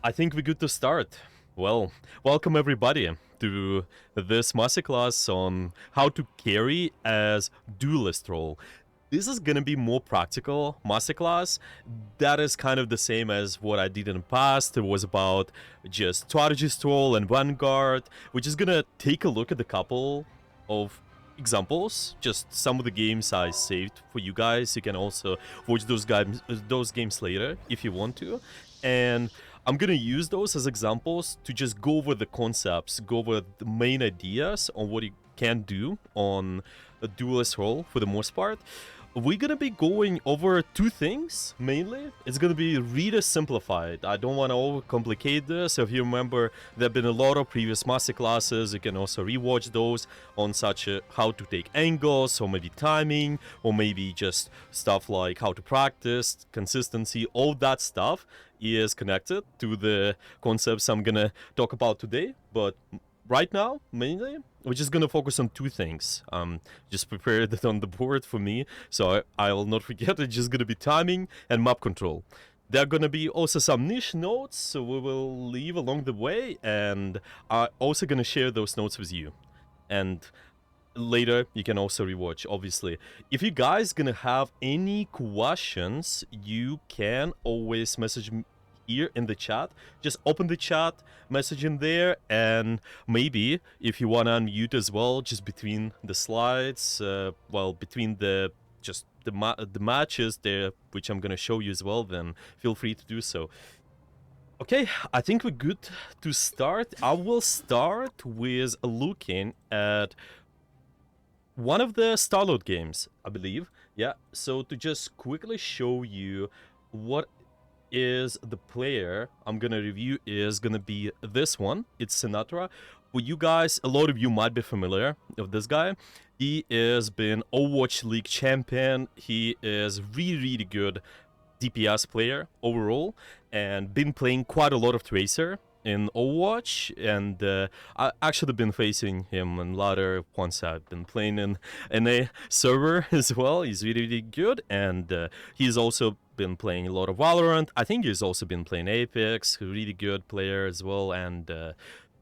I think we're good to start. Well, welcome everybody to this masterclass on how to carry as Duelist role. This is gonna be more practical masterclass. That is kind of the same as what I did in the past. It was about just strategist role and vanguard. We're just gonna take a look at a couple of examples, just some of the games I saved for you guys. You can also watch those games later if you want to. And I'm gonna use those as examples to just go over the concepts, go over the main ideas on what you can do on a duelist role for the most part. We're gonna be going over two things mainly. It's gonna be reader simplified. I don't want to overcomplicate this. If you remember, there have been a lot of previous masterclasses. You can also rewatch those on such how to take angles, or maybe timing, or maybe just stuff like how to practice, consistency. All that stuff is connected to the concepts I'm gonna talk about today. But right now, mainly, we're just gonna focus on two things. Just prepared it on the board for me, so I will not forget. It's just gonna be timing and map control. There are gonna be also some niche notes, so we will leave along the way, and I'm also gonna share those notes with you. And later, you can also rewatch, obviously. If you guys gonna have any questions, you can always message me here in the chat. Just open the chat, message in there, and maybe if you want to unmute as well, just between the slides, between the matches there, which I'm gonna show you as well, then feel free to do so. Okay, I think we're good to start. I will start with looking at one of the Starload games, I believe. Yeah, so to just quickly show you what is the player I'm gonna review is gonna be this one. It's Sinatra. For you guys, a lot of you might be familiar with this guy. He has been Overwatch League champion. He is really good DPS player overall, and been playing quite a lot of Tracer in Overwatch, and I actually been facing him in ladder once. I've been playing in a server as well. He's really good, and he's also been playing a lot of Valorant. I think he's also been playing Apex, really good player as well, and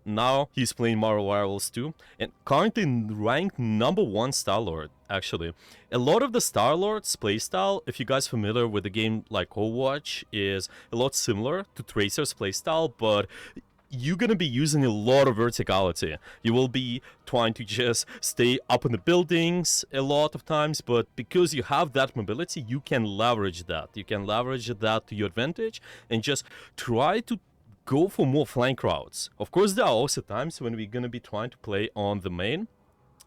now he's playing Marvel Rivals too, and currently ranked #1 Starlord, actually. A lot of the Starlord's playstyle, if you guys familiar with a game like Overwatch, is a lot similar to Tracer's playstyle, but you're gonna be using a lot of verticality. You will be trying to just stay up in the buildings a lot of times, but because you have that mobility, you can leverage that. You can leverage that to your advantage and just try to go for more flank routes. Of course, there are also times when we're gonna be trying to play on the main,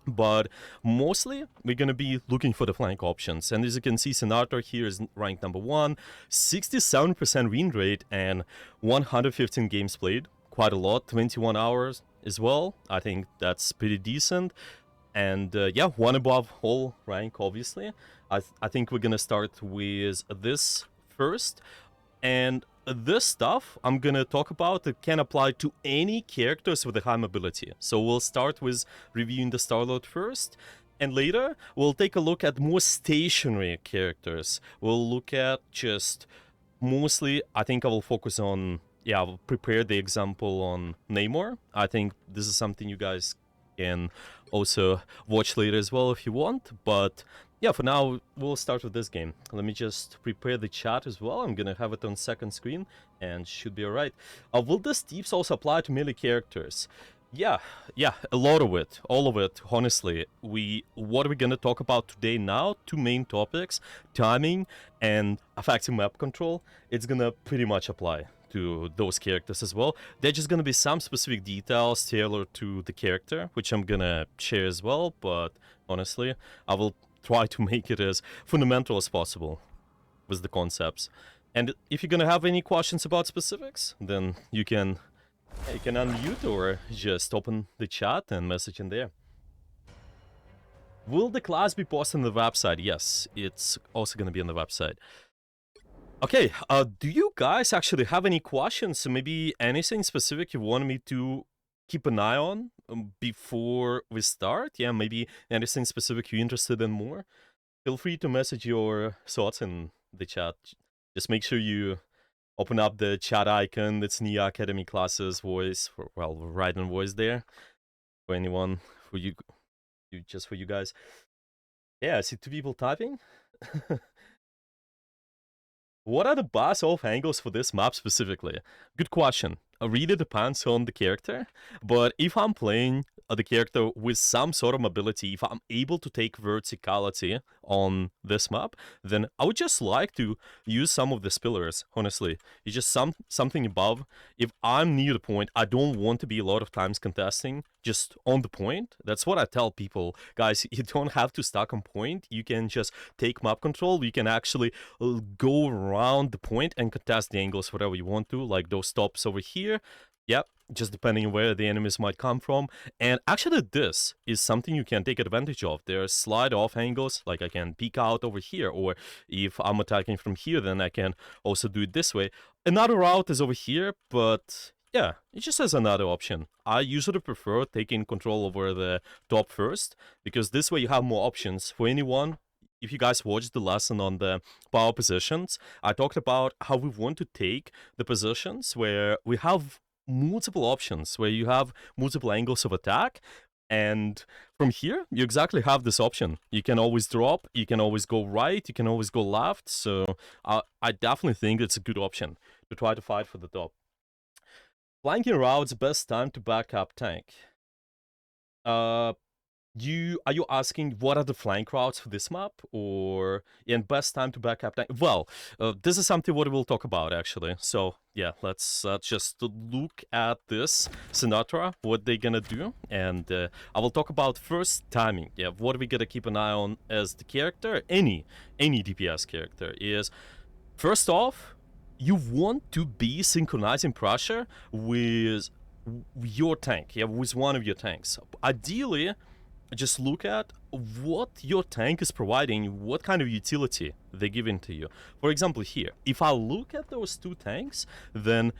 but mostly we're gonna be looking for the flank options. And as you can see, Senator here is ranked #1, 67% win rate and 115 games played. Quite a lot, 21 hours as well. I think that's pretty decent. And yeah, one above all rank, obviously. I think we're gonna start with this first. And this stuff I'm gonna talk about, it can apply to any characters with a high mobility. So we'll start with reviewing the Starlord first, and later we'll take a look at more stationary characters. We'll look at just mostly, I think I will focus on, yeah, I'll prepare the example on Namor. I think this is something you guys can also watch later as well if you want, but yeah, for now, we'll start with this game. Let me just prepare the chat as well. I'm gonna have it on second screen, and should be alright. Will this tips also apply to melee characters? Yeah, a lot of it, all of it, honestly. What are we gonna talk about today now? Two main topics, timing and effective map control. It's gonna pretty much apply to those characters as well. There's just gonna be some specific details tailored to the character, which I'm gonna share as well, but honestly, I will try to make it as fundamental as possible with the concepts. And if you're gonna have any questions about specifics, then you can unmute or just open the chat and message in there. Will the class be posted on the website? Yes, it's also gonna be on the website. Okay, do you guys actually have any questions? Maybe anything specific you want me to keep an eye on before we start? Yeah, maybe anything specific you're interested in more? Feel free to message your thoughts in the chat. Just make sure you open up the chat icon. It's Nia Academy classes voice. Well, writing voice there for anyone for you just for you guys. Yeah, I see two people typing. What are the boss off angles for this map specifically? Good question. Really depends on the character, but if I'm playing the character with some sort of mobility, if I'm able to take verticality on this map, then I would just like to use some of the spillers, honestly. It's just something above. If I'm near the point, I don't want to be a lot of times contesting just on the point. That's what I tell people. Guys, you don't have to stuck on point. You can just take map control. You can actually go around the point and contest the angles whatever you want to, like those stops over here. Yep, just depending on where the enemies might come from. And actually this is something you can take advantage of. There are slide off angles, like I can peek out over here, or if I'm attacking from here, then I can also do it this way. Another route is over here, but yeah, it just has another option. I usually prefer taking control over the top first, because this way you have more options. For anyone, if you guys watched the lesson on the power positions, I talked about how we want to take the positions where we have multiple options, where you have multiple angles of attack. And from here, you exactly have this option. You can always drop, you can always go right, you can always go left. So I definitely think it's a good option to try to fight for the top. Flanking routes, best time to back up tank. Are you asking what are the flank routes for this map, or in best time to back up tank? Well, this is something what we'll talk about actually. So yeah, let's just look at this Sinatra, what they're gonna do, and I will talk about first timing. Yeah, what we gotta keep an eye on as the character, any DPS character, is first off, you want to be synchronizing pressure with your tank, yeah, with one of your tanks. Ideally, just look at what your tank is providing, what kind of utility they're giving to you. For example, here, if I look at those two tanks, then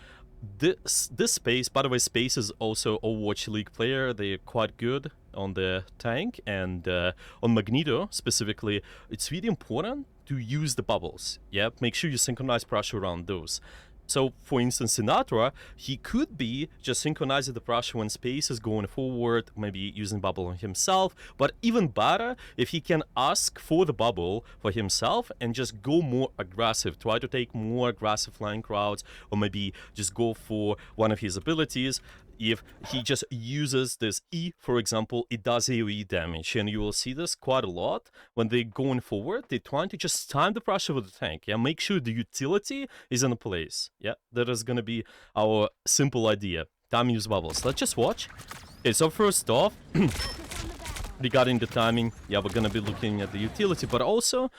this Space, by the way, Space is also Overwatch League player. They're quite good on the tank, and on Magneto specifically, it's really important to use the bubbles. Yeah, make sure you synchronize pressure around those. So, for instance, Sinatra, he could be just synchronizing the pressure when Space is going forward, maybe using bubble on himself, but even better if he can ask for the bubble for himself and just go more aggressive, try to take more aggressive flank routes, or maybe just go for one of his abilities. If he just uses this E, for example, it does AoE damage, and you will see this quite a lot when they're going forward. They're trying to just time the pressure with the tank, yeah, make sure the utility is in place. Yeah, that is gonna be our simple idea. Time use bubbles. Let's just watch. Okay, so first off, regarding the timing, yeah, we're gonna be looking at the utility, but also,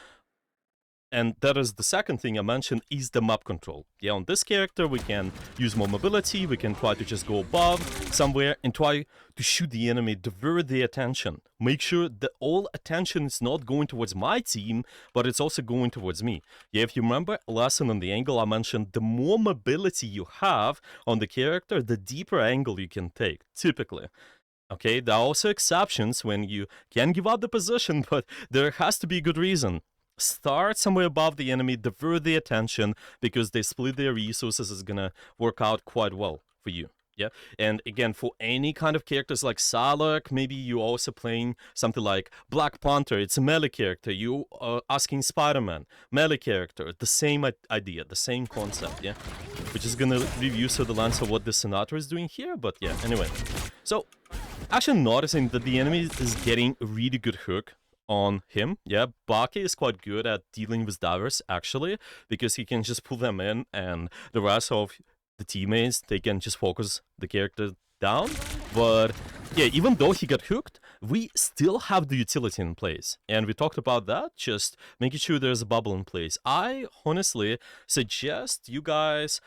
and that is the second thing I mentioned, is the map control. Yeah, on this character, we can use more mobility, we can try to just go above somewhere and try to shoot the enemy, divert their attention. Make sure that all attention is not going towards my team, but it's also going towards me. Yeah, if you remember lesson on the angle, I mentioned the more mobility you have on the character, the deeper angle you can take, typically. Okay, there are also exceptions when you can give up the position, but there has to be a good reason. Start somewhere above the enemy, divert the attention, because they split their resources is gonna work out quite well for you. Yeah, and again, for any kind of characters like Salak, maybe you're also playing something like Black Panther, it's a melee character, you are asking Spider-Man, melee character, the same idea, the same concept, yeah? We're just gonna review through the lens of what the Sinatra is doing here, but yeah, anyway. So, actually noticing that the enemy is getting a really good hook on him. Yeah, Baki is quite good at dealing with divers, actually, because he can just pull them in, and the rest of the teammates, they can just focus the character down. But yeah, even though he got hooked, we still have the utility in place. And we talked about that, just making sure there's a bubble in place. I honestly suggest you guys,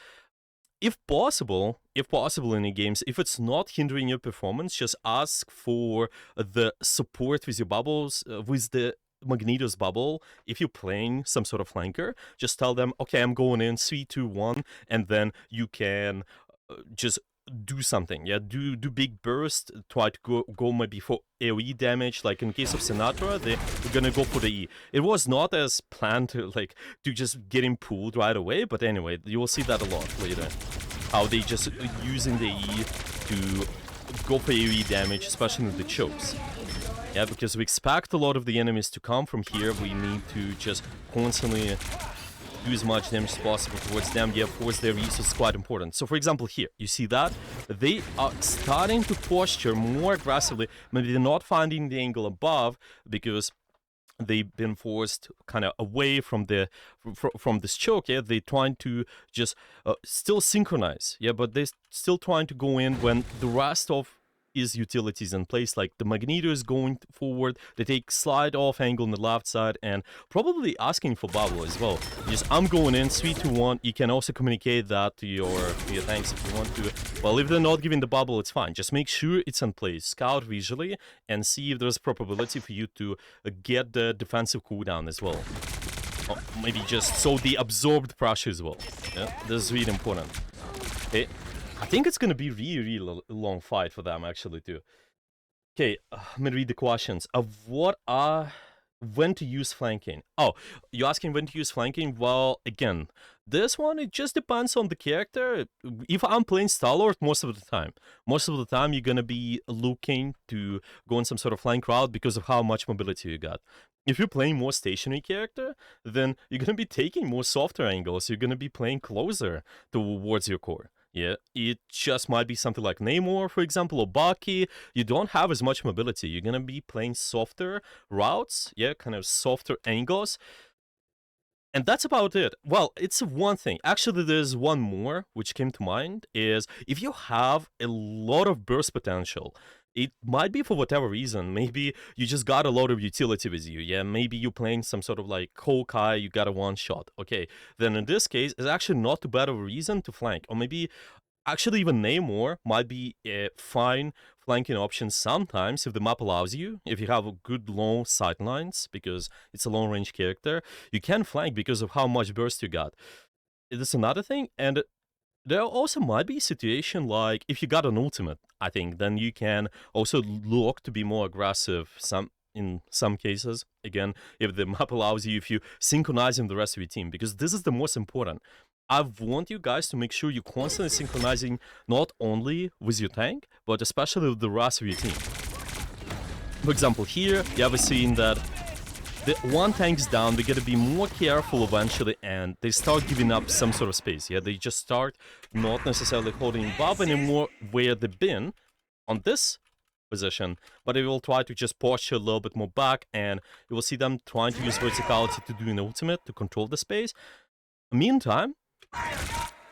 if possible in the games, if it's not hindering your performance, just ask for the support with your bubbles, with the Magneto's bubble. If you're playing some sort of flanker, just tell them, okay, I'm going in 3, 2, 1, and then you can just do something. Yeah, do big burst. Try to go maybe for AOE damage. Like in case of Sinatra, they're gonna go for the E. It was not as planned to just get him pulled right away. But anyway, you will see that a lot later. How they just using the E to go for AOE damage, especially with the chokes. Yeah, because we expect a lot of the enemies to come from here. We need to just constantly do as much damage as possible towards them. Yeah, of course, their use is quite important. So, for example, here, you see that? They are starting to posture more aggressively. Maybe they're not finding the angle above because they've been forced kind of away from from this choke. Yeah, they're trying to just still synchronize. Yeah, but they're still trying to go in when the rest of his utilities in place, like the Magneto is going forward. They take slide off angle on the left side and probably asking for bubble as well. Just I'm going in 3-2-1. You can also communicate that to your tanks if you want to. Well, if they're not giving the bubble, it's fine. Just make sure it's in place. Scout visually and see if there's probability for you to get the defensive cooldown as well. Or maybe just so the absorbed pressure as well. Yeah, this is really important. Okay. I think it's gonna be really long fight for them actually too. Okay, I'm gonna read the questions. When to use flanking? Oh, you're asking when to use flanking? Well, again, this one, it just depends on the character. If I'm playing Star-Lord, most of the time you're gonna be looking to go on some sort of flank route because of how much mobility you got. If you're playing more stationary character, then you're gonna be taking more softer angles. You're gonna be playing closer towards your core. Yeah, it just might be something like Namor, for example, or Bucky. You don't have as much mobility. You're gonna be playing softer routes, yeah, kind of softer angles. And that's about it. Well, it's one thing. Actually, there's one more which came to mind, is if you have a lot of burst potential, it might be for whatever reason. Maybe you just got a lot of utility with you. Yeah, maybe you're playing some sort of like Hawkeye, you got a one shot. Okay, then in this case, it's actually not too bad of a reason to flank. Or maybe actually even Namor might be a fine flanking option sometimes if the map allows you. If you have a good long sightlines, because it's a long range character, you can flank because of how much burst you got. That's another thing. And there also might be a situation like if you got an ultimate, I think, then you can also look to be more aggressive in some cases. Again, if the map allows you, if you synchronize in the rest of your team, because this is the most important. I want you guys to make sure you're constantly synchronizing not only with your tank, but especially with the rest of your team. For example, here, you have a scene that the one tank's down, they gotta be more careful eventually, and they start giving up some sort of space. Yeah, they just start not necessarily holding Bob anymore where they've been on this position, but they will try to just posture a little bit more back, and you will see them trying to use verticality to do an ultimate to control the space. Meantime,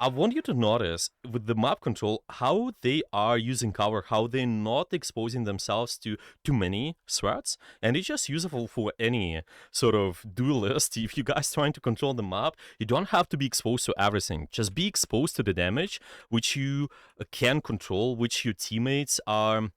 I want you to notice with the map control how they are using cover, how they're not exposing themselves to too many threats, and it's just useful for any sort of duelist. If you guys trying to control the map, you don't have to be exposed to everything. Just be exposed to the damage which you can control, which your teammates are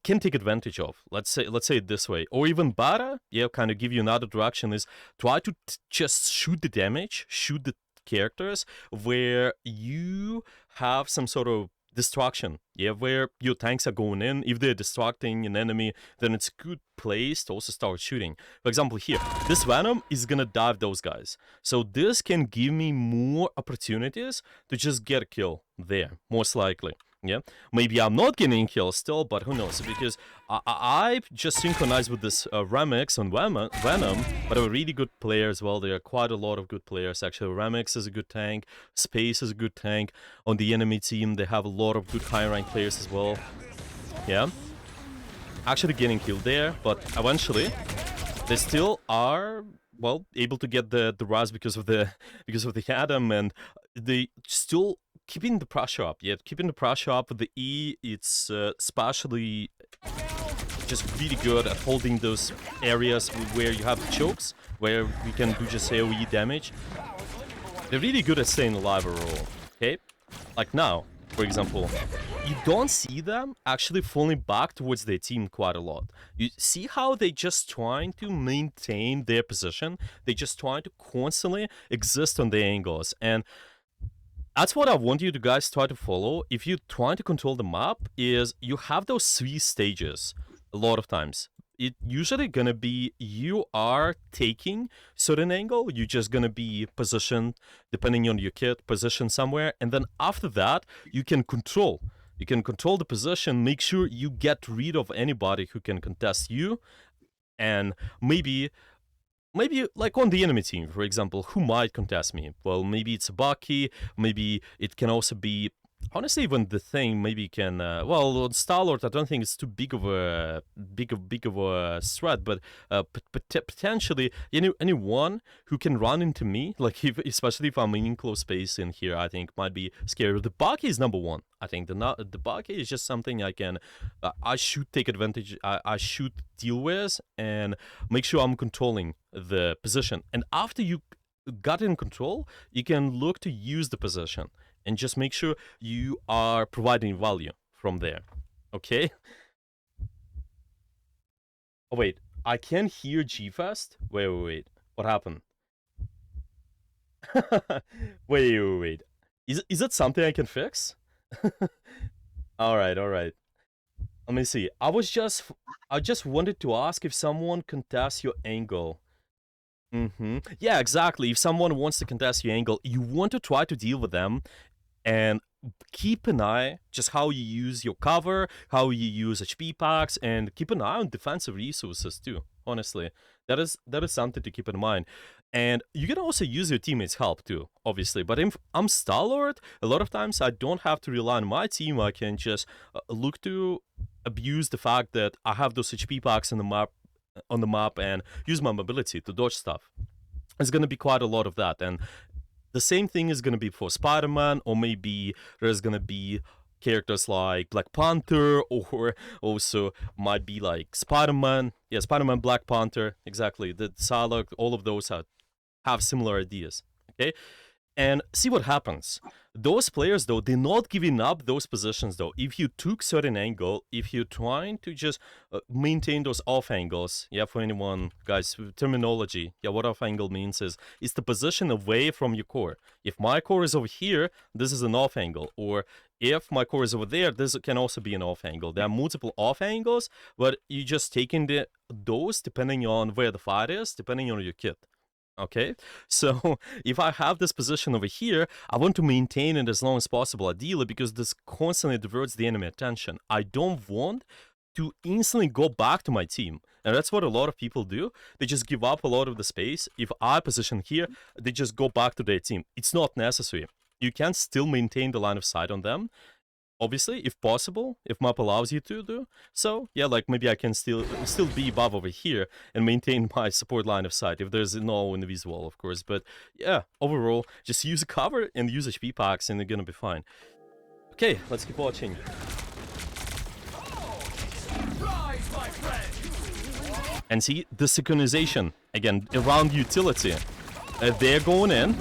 can take advantage of. Let's say it this way, or even better, yeah, kind of give you another direction is try to just shoot the damage, shoot the characters where you have some sort of destruction, yeah, where your tanks are going in. If they're distracting an enemy, then it's a good place to also start shooting. For example, here, this Venom is gonna dive those guys, so this can give me more opportunities to just get a kill there, most likely. Yeah, maybe I'm not getting kills still, but who knows? Because I just synchronized with this Remix on Venom, but a really good player as well. There are quite a lot of good players actually. Remix is a good tank, Space is a good tank. On the enemy team, they have a lot of good high rank players as well. Yeah, actually getting killed there, but eventually they still are, well, able to get the rise because of the Atom, and they still keeping the pressure up. Yeah, keeping the pressure up with the E, it's especially just really good at holding those areas where you have the chokes, where we can do just AoE damage. They're really good at staying alive overall, okay? Like now, for example, you don't see them actually falling back towards their team quite a lot. You see how they just trying to maintain their position? They just trying to constantly exist on their angles, and That's what I want you to guys try to follow. If you try to control the map, is you have those 3 stages a lot of times. It usually gonna be you are taking certain angle, you're just gonna be positioned depending on your kit, positioned somewhere, and then after that you can control. You can control the position, make sure you get rid of anybody who can contest you, and maybe like on the enemy team, for example, who might contest me? Well, maybe it's Bucky, maybe it can also be, honestly, even the thing maybe can, well, on Star-Lord, I don't think it's too big of a threat, but potentially anyone who can run into me, like especially if I'm in close space in here, I think might be scary. The Bucky is number one. I think the Bucky is just something I can, I should take advantage, I should deal with and make sure I'm controlling the position. And after you got in control, you can look to use the position and just make sure you are providing value from there. Okay? Oh, wait. I can't hear G-Fast? Wait. What happened? wait. Is it something I can fix? Alright. Let me see. I just wanted to ask if someone contests your angle. Yeah, exactly. If someone wants to contest your angle, you want to try to deal with them and keep an eye just how you use your cover, how you use HP packs, and keep an eye on defensive resources too. Honestly, that is something to keep in mind. And you can also use your teammates' help too, obviously. But if I'm Star-Lord, a lot of times I don't have to rely on my team. I can just look to abuse the fact that I have those HP packs on the map and use my mobility to dodge stuff. There's going to be quite a lot of that, and the same thing is going to be for Spider-Man, or maybe there's going to be characters like Black Panther, or also might be like Spider-Man. Yeah, Spider-Man, Black Panther, exactly. The Psylocke, all of those have similar ideas, okay? And see what happens. Those players, though, they're not giving up those positions, though. If you took certain angle, if you're trying to just maintain those off angles, yeah, for anyone, guys, terminology, yeah, what off angle means is it's the position away from your core. If my core is over here, this is an off angle, or if my core is over there, this can also be an off angle. There are multiple off angles, but you're just taking those depending on where the fight is, depending on your kit. Okay, so if I have this position over here, I want to maintain it as long as possible, ideally, because this constantly diverts the enemy attention. I don't want to instantly go back to my team. And that's what a lot of people do. They just give up a lot of the space. If I position here, they just go back to their team. It's not necessary. You can still maintain the line of sight on them, obviously, if possible, if map allows you to do so. Yeah, like maybe I can still be above over here and maintain my support line of sight if there's no invisible, of course. But yeah, overall, just use cover and use HP packs and they're gonna be fine. Okay, let's keep watching. And see, the synchronization, again, around utility. They're going in.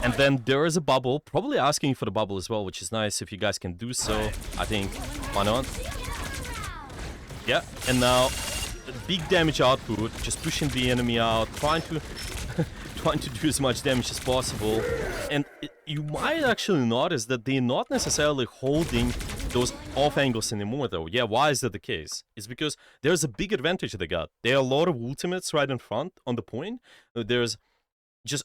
And then there is a bubble, probably asking for the bubble as well, which is nice if you guys can do so. I think, why not? Yeah, and now, big damage output, just pushing the enemy out, trying to do as much damage as possible. And you might actually notice that they're not necessarily holding those off angles anymore, though. Yeah, why is that the case? It's because there's a big advantage they got. There are a lot of ultimates right in front on the point. There's just...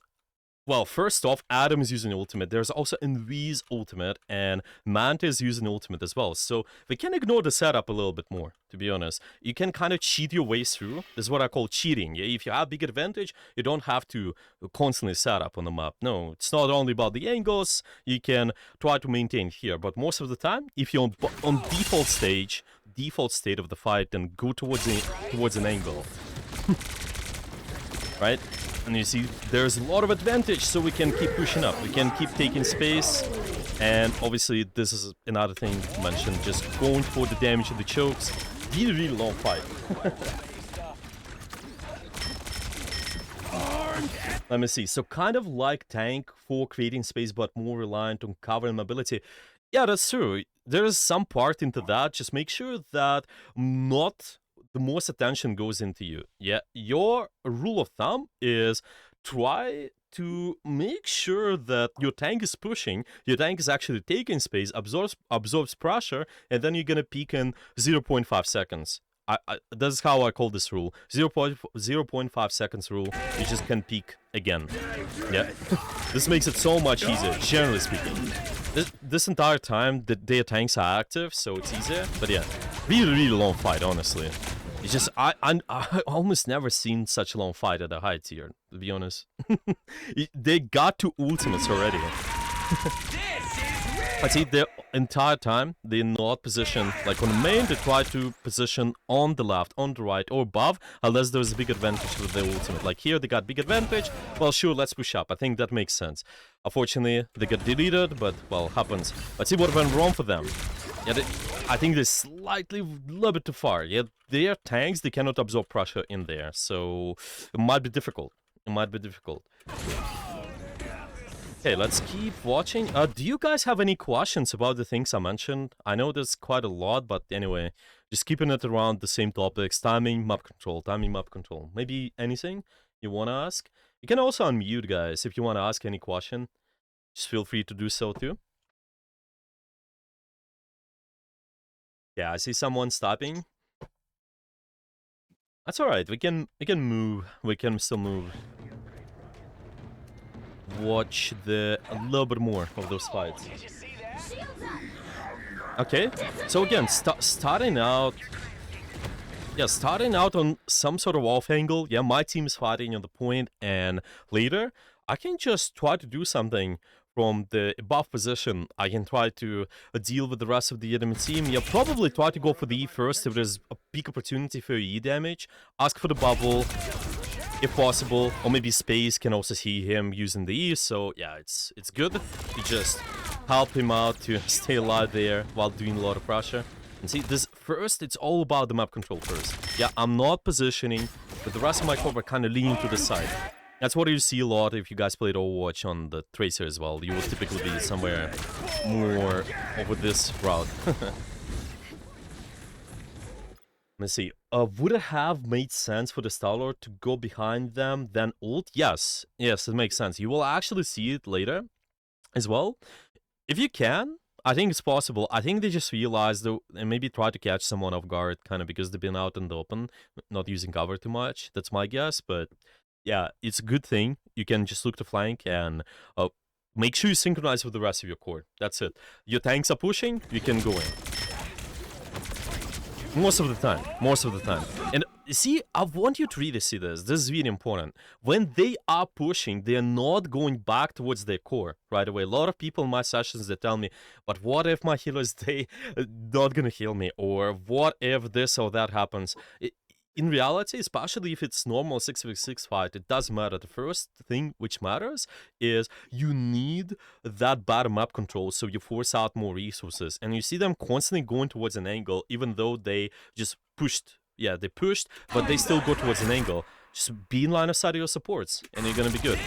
Well, first off, Adam is using ultimate. There's also Envy's ultimate, and Manta is using ultimate as well. So we can ignore the setup a little bit more, to be honest. You can kind of cheat your way through. This is what I call cheating. Yeah, if you have big advantage, you don't have to constantly set up on the map. No, it's not only about the angles. You can try to maintain here, but most of the time, if you're on default state of the fight, then go towards an angle. Right? And you see, there's a lot of advantage, so we can keep pushing up. We can keep taking space. And obviously, this is another thing to mention. Just going for the damage of the chokes. Really long fight. Let me see. So kind of like tank for creating space, but more reliant on cover and mobility. Yeah, that's true. There is some part into that. Just make sure that not... the most attention goes into you. Yeah, your rule of thumb is try to make sure that your tank is pushing, your tank is actually taking space, absorbs pressure, and then you're gonna peak in 0.5 seconds. That's how I call this rule. 0.5 seconds rule. You just can peak again. Yeah. This makes it so much easier, generally speaking. This entire time, their tanks are active, so it's easier. But yeah, really long fight, honestly. It's just, I almost never seen such a long fight at a high tier, to be honest. They got to ultimates already. I see the entire time, they're not positioned, like on the main, they try to position on the left, on the right, or above, unless there's a big advantage with their ultimate. Like here, they got big advantage, well sure, let's push up, I think that makes sense. Unfortunately, they got deleted, but well, happens. Let's see what went wrong for them. Yeah, I think they're slightly, a little bit too far. Yeah, their tanks, they cannot absorb pressure in there, so it might be difficult. It might be difficult. Okay, let's keep watching. Do you guys have any questions about the things I mentioned? I know there's quite a lot, but anyway, just keeping it around the same topics. Timing, map control. Maybe anything you want to ask? You can also unmute, guys, if you want to ask any question. Just feel free to do so too. Yeah, I see someone stopping. That's alright, we can move. We can still move. Watch a little bit more of those fights. Okay, so again, starting out on some sort of off angle. Yeah, my team is fighting on the point, and later I can just try to do something from the above position. I can try to deal with the rest of the enemy team. Yeah, probably try to go for the E first if there's a big opportunity for E damage. Ask for the bubble, if possible, or maybe Space can also see him using the E, so yeah, it's good to just help him out to stay alive there while doing a lot of pressure. And see, this first, it's all about the map control first. Yeah, I'm not positioning, but the rest of my corps are kind of leaning to the side. That's what you see a lot if you guys played Overwatch on the Tracer as well. You will typically be somewhere more over this route. Let's see. Would it have made sense for the Star-Lord to go behind them, then ult? Yes. Yes, it makes sense. You will actually see it later as well. If you can, I think it's possible. I think they just realized, though, and maybe try to catch someone off guard, kind of because they've been out in the open, not using cover too much. That's my guess, but yeah, it's a good thing. You can just look to flank and make sure you synchronize with the rest of your core. That's it. Your tanks are pushing, you can go in. Most of the time. And see, I want you to really see this. This is really important. When they are pushing, they're not going back towards their core right away. A lot of people in my sessions, they tell me, but what if my healers, they not gonna heal me? Or what if this or that happens? In reality, especially if it's normal 6v6 fight, it doesn't matter. The first thing which matters is you need that better map control, so you force out more resources. And you see them constantly going towards an angle, even though they just pushed. Yeah, they pushed, but they still go towards an angle. Just be in line of sight of your supports, and you're gonna be good.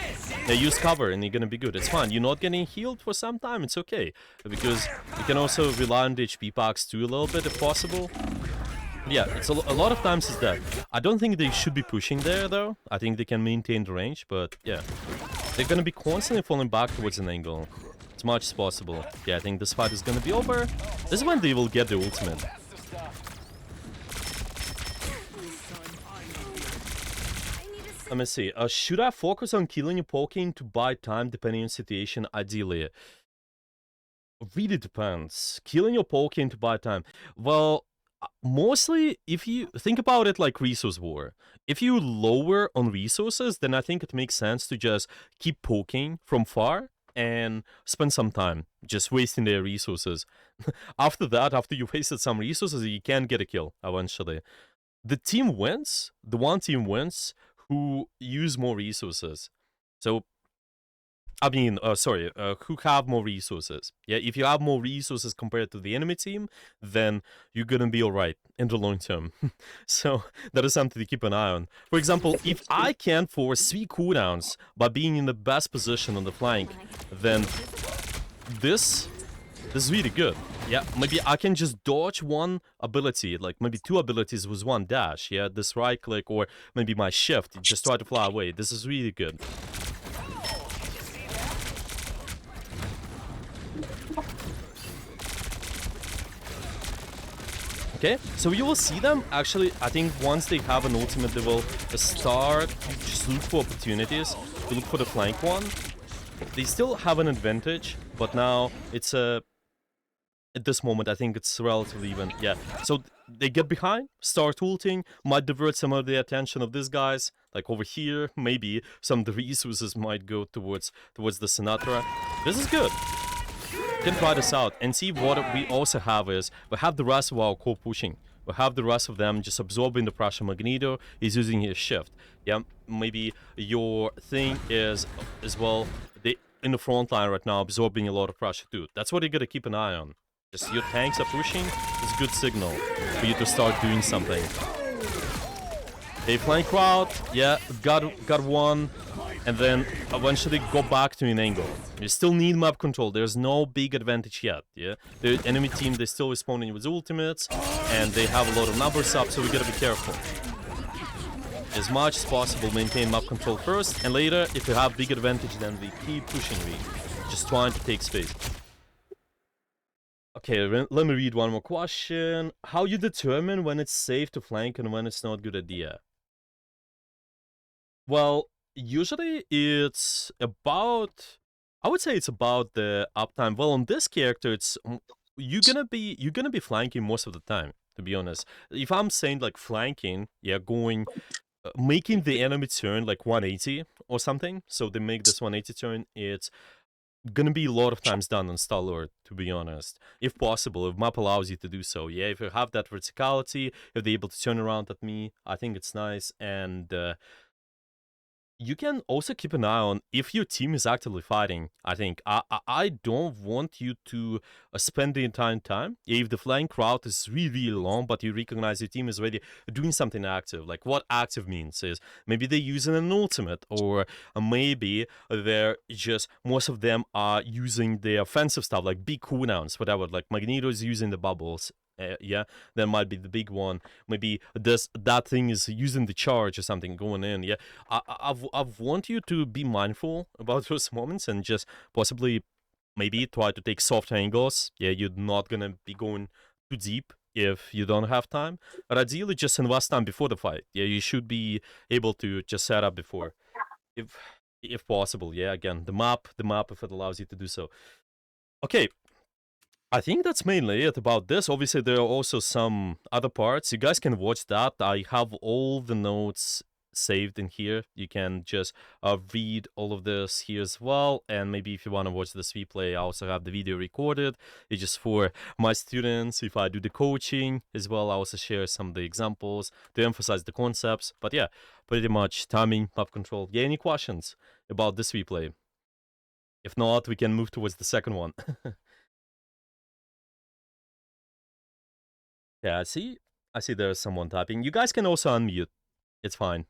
They use cover, and you're gonna be good. It's fine. You're not getting healed for some time, it's okay. Because you can also rely on the HP packs too a little bit if possible. Yeah, it's a lot of times is that. I don't think they should be pushing there, though. I think they can maintain the range, but yeah. They're gonna be constantly falling back towards an angle. As much as possible. Yeah, I think this fight is gonna be over. This is when they will get the ultimate. Let me see. Should I focus on killing and poking to buy time depending on situation? Ideally. Really depends. Killing or poking to buy time. Well, mostly, if you think about it like resource war, if you lower on resources, then I think it makes sense to just keep poking from far and spend some time just wasting their resources. After that, after you wasted some resources, you can get a kill eventually. The team wins, the one team wins who use more resources. So I mean, who have more resources. Yeah, if you have more resources compared to the enemy team, then you're gonna be alright in the long term. So that is something to keep an eye on. For example, if I can force 3 cooldowns by being in the best position on the flank, then this is really good. Yeah, maybe I can just dodge one ability, like maybe 2 abilities with 1 dash. Yeah, this right click or maybe my shift, just try to fly away. This is really good. Okay, so you will see them, actually, I think once they have an ultimate, they will start to just look for opportunities, to look for the flank one. They still have an advantage, but now it's at this moment, I think it's relatively even. Yeah, so they get behind, start ulting, might divert some of the attention of these guys, like over here, maybe some of the resources might go towards the Sinatra. This is good. Can try this out and see what we also have is we have the rest of our core pushing. We have the rest of them just absorbing the pressure. Magneto is using his shift. Yeah, maybe your thing is as well they in the front line right now absorbing a lot of pressure too. That's what you gotta keep an eye on. Just your tanks are pushing is a good signal for you to start doing something. They flank crowd, yeah, got one. And then eventually go back to an angle. You still need map control. There's no big advantage yet. Yeah, the enemy team, they're still responding with ultimates, and they have a lot of numbers up, so we gotta be careful. As much as possible, maintain map control first, and later, if you have big advantage, then we keep pushing. We just trying to take space. Okay, let me read one more question. How you determine when it's safe to flank and when it's not a good idea? Well, usually it's about, I would say it's about the uptime. Well, on this character, it's you're gonna be flanking most of the time, to be honest. If I'm saying like flanking, yeah, going making the enemy turn like 180 or something, so they make this 180 turn, it's gonna be a lot of times done on Star-Lord, to be honest. If possible, if map allows you to do so. Yeah, if you have that verticality, if they're able to turn around at me, I think it's nice. And you can also keep an eye on if your team is actively fighting. I think I don't want you to spend the entire time. If the flank route is really long, but you recognize your team is already doing something active. Like what active means is maybe they're using an ultimate, or maybe they're just most of them are using the offensive stuff like big cooldowns, whatever. Like Magneto is using the bubbles. Yeah, that might be the big one. Maybe that thing is using the charge or something going in. Yeah, I want you to be mindful about those moments and just possibly maybe try to take soft angles. Yeah, you're not gonna be going too deep if you don't have time, but ideally just invest time before the fight. Yeah, you should be able to just set up before, if possible. Yeah, again, the map if it allows you to do so. Okay, I think that's mainly it about this. Obviously, there are also some other parts. You guys can watch that. I have all the notes saved in here. You can just read all of this here as well. And maybe if you want to watch this replay, I also have the video recorded. It's just for my students. If I do the coaching as well, I also share some of the examples to emphasize the concepts. But yeah, pretty much timing, map control. Yeah, any questions about this replay? If not, we can move towards the second one. Yeah, I see there's someone typing. You guys can also unmute. It's fine.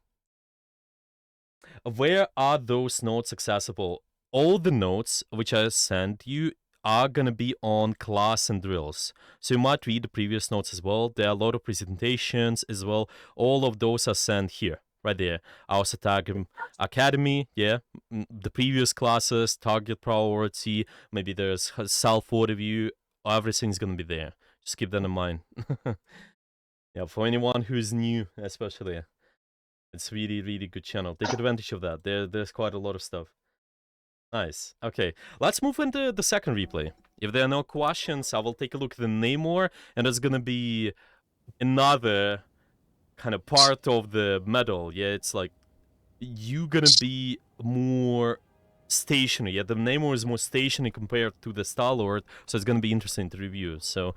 Where are those notes accessible? All the notes which I sent you are gonna be on class and drills. So you might read the previous notes as well. There are a lot of presentations as well. All of those are sent here, right there. I also tag them Academy, yeah. The previous classes, target priority, maybe there's self-overview. Everything's gonna be there. Just keep that in mind. Yeah, for anyone who's new, especially, it's really, really good channel. Take advantage of that. There's quite a lot of stuff. Nice. Okay, let's move into the second replay. If there are no questions, I will take a look at the Namor, and it's gonna be another kind of part of the medal. Yeah, it's like you gonna be more stationary. Yeah, the Namor is more stationary compared to the Star-Lord, so it's gonna be interesting to review. So,